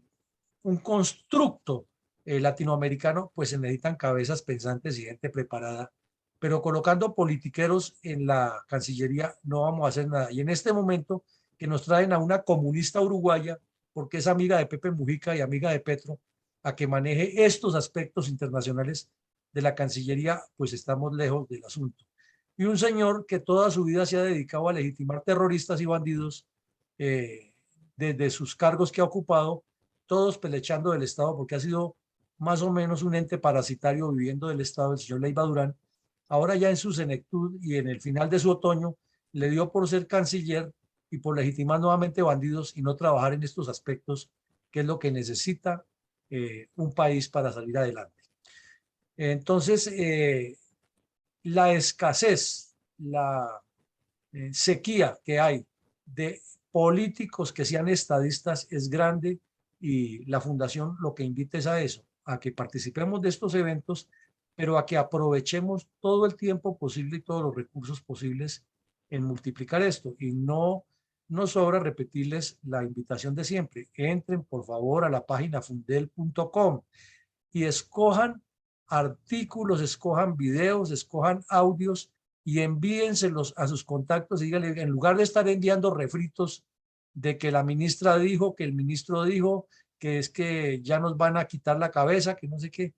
constructo latinoamericano, pues se necesitan cabezas pensantes y gente preparada, pero colocando politiqueros en la Cancillería no vamos a hacer nada. Y en este momento que nos traen a una comunista uruguaya, porque es amiga de Pepe Mujica y amiga de Petro, a que maneje estos aspectos internacionales de la Cancillería, pues estamos lejos del asunto. Y un señor que toda su vida se ha dedicado a legitimar terroristas y bandidos desde sus cargos que ha ocupado, todos pelechando del Estado, porque ha sido más o menos un ente parasitario viviendo del Estado, el señor Leiva Durán. Ahora ya en su senectud y en el final de su otoño, le dio por ser canciller y por legitimar nuevamente bandidos y no trabajar en estos aspectos, que es lo que necesita un país para salir adelante. Entonces, la escasez, la sequía que hay de políticos que sean estadistas es grande, y la fundación lo que invita es a eso, a que participemos de estos eventos pero a que aprovechemos todo el tiempo posible y todos los recursos posibles en multiplicar esto. Y no nos sobra repetirles la invitación de siempre. Entren, por favor, a la página fundel.com y escojan artículos, escojan videos, escojan audios y envíenselos a sus contactos y díganle, en lugar de estar enviando refritos de que la ministra dijo, que el ministro dijo, que es que ya nos van a quitar la cabeza, que no sé qué,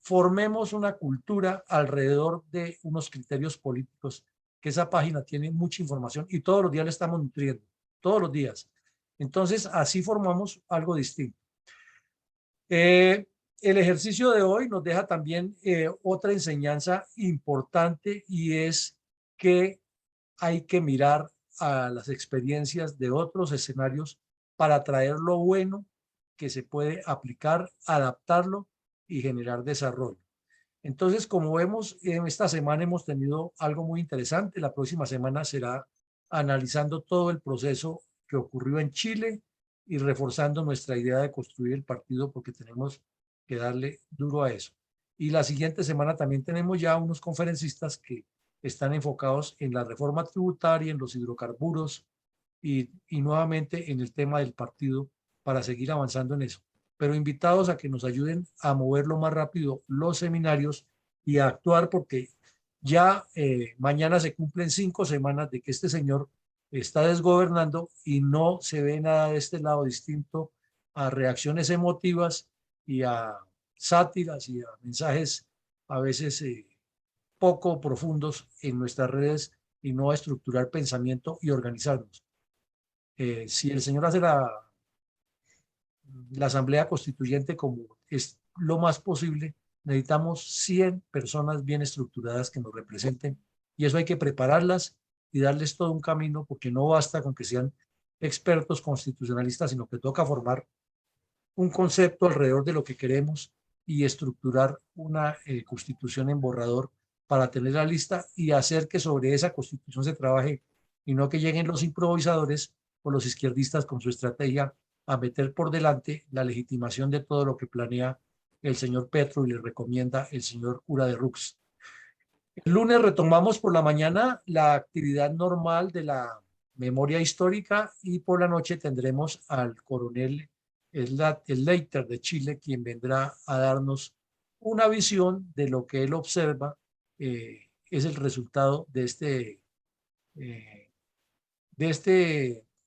formemos una cultura alrededor de unos criterios políticos, que esa página tiene mucha información y todos los días le estamos nutriendo, todos los días. Entonces, así formamos algo distinto. El ejercicio de hoy nos deja también otra enseñanza importante y es que hay que mirar a las experiencias de otros escenarios para traer lo bueno que se puede aplicar, adaptarlo y generar desarrollo. Entonces, como vemos, en esta semana hemos tenido algo muy interesante. La próxima semana será analizando todo el proceso que ocurrió en Chile y reforzando nuestra idea de construir el partido, porque tenemos que darle duro a eso. Y la siguiente semana también tenemos ya unos conferencistas que están enfocados en la reforma tributaria, en los hidrocarburos y nuevamente en el tema del partido para seguir avanzando en eso. Pero invitados a que nos ayuden a moverlo más rápido los seminarios y a actuar, porque ya mañana se cumplen 5 semanas de que este señor está desgobernando y no se ve nada de este lado distinto a reacciones emotivas y a sátiras y a mensajes a veces poco profundos en nuestras redes y no a estructurar pensamiento y organizarnos. Si el señor hace la asamblea constituyente como es lo más posible, necesitamos 100 personas bien estructuradas que nos representen y eso hay que prepararlas y darles todo un camino, porque no basta con que sean expertos constitucionalistas, sino que toca formar un concepto alrededor de lo que queremos y estructurar una constitución en borrador para tener la lista y hacer que sobre esa constitución se trabaje y no que lleguen los improvisadores o los izquierdistas con su estrategia a meter por delante la legitimación de todo lo que planea el señor Petro y le recomienda el señor cura de Rux. El lunes retomamos por la mañana la actividad normal de la memoria histórica y por la noche tendremos al coronel Leiter de Chile, quien vendrá a darnos una visión de lo que él observa es el resultado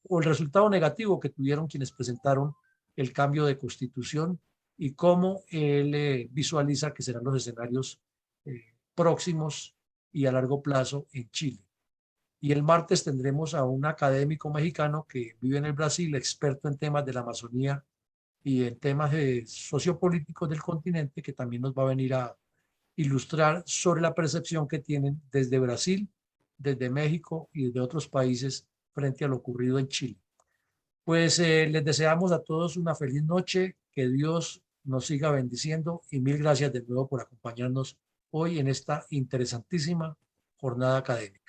o el resultado negativo que tuvieron quienes presentaron el cambio de constitución y cómo él visualiza que serán los escenarios próximos y a largo plazo en Chile. Y el martes tendremos a un académico mexicano que vive en el Brasil, experto en temas de la Amazonía y en temas sociopolíticos del continente, que también nos va a venir a ilustrar sobre la percepción que tienen desde Brasil, desde México y desde otros países frente a lo ocurrido en Chile. Pues les deseamos a todos una feliz noche, que Dios nos siga bendiciendo y mil gracias de nuevo por acompañarnos hoy en esta interesantísima jornada académica.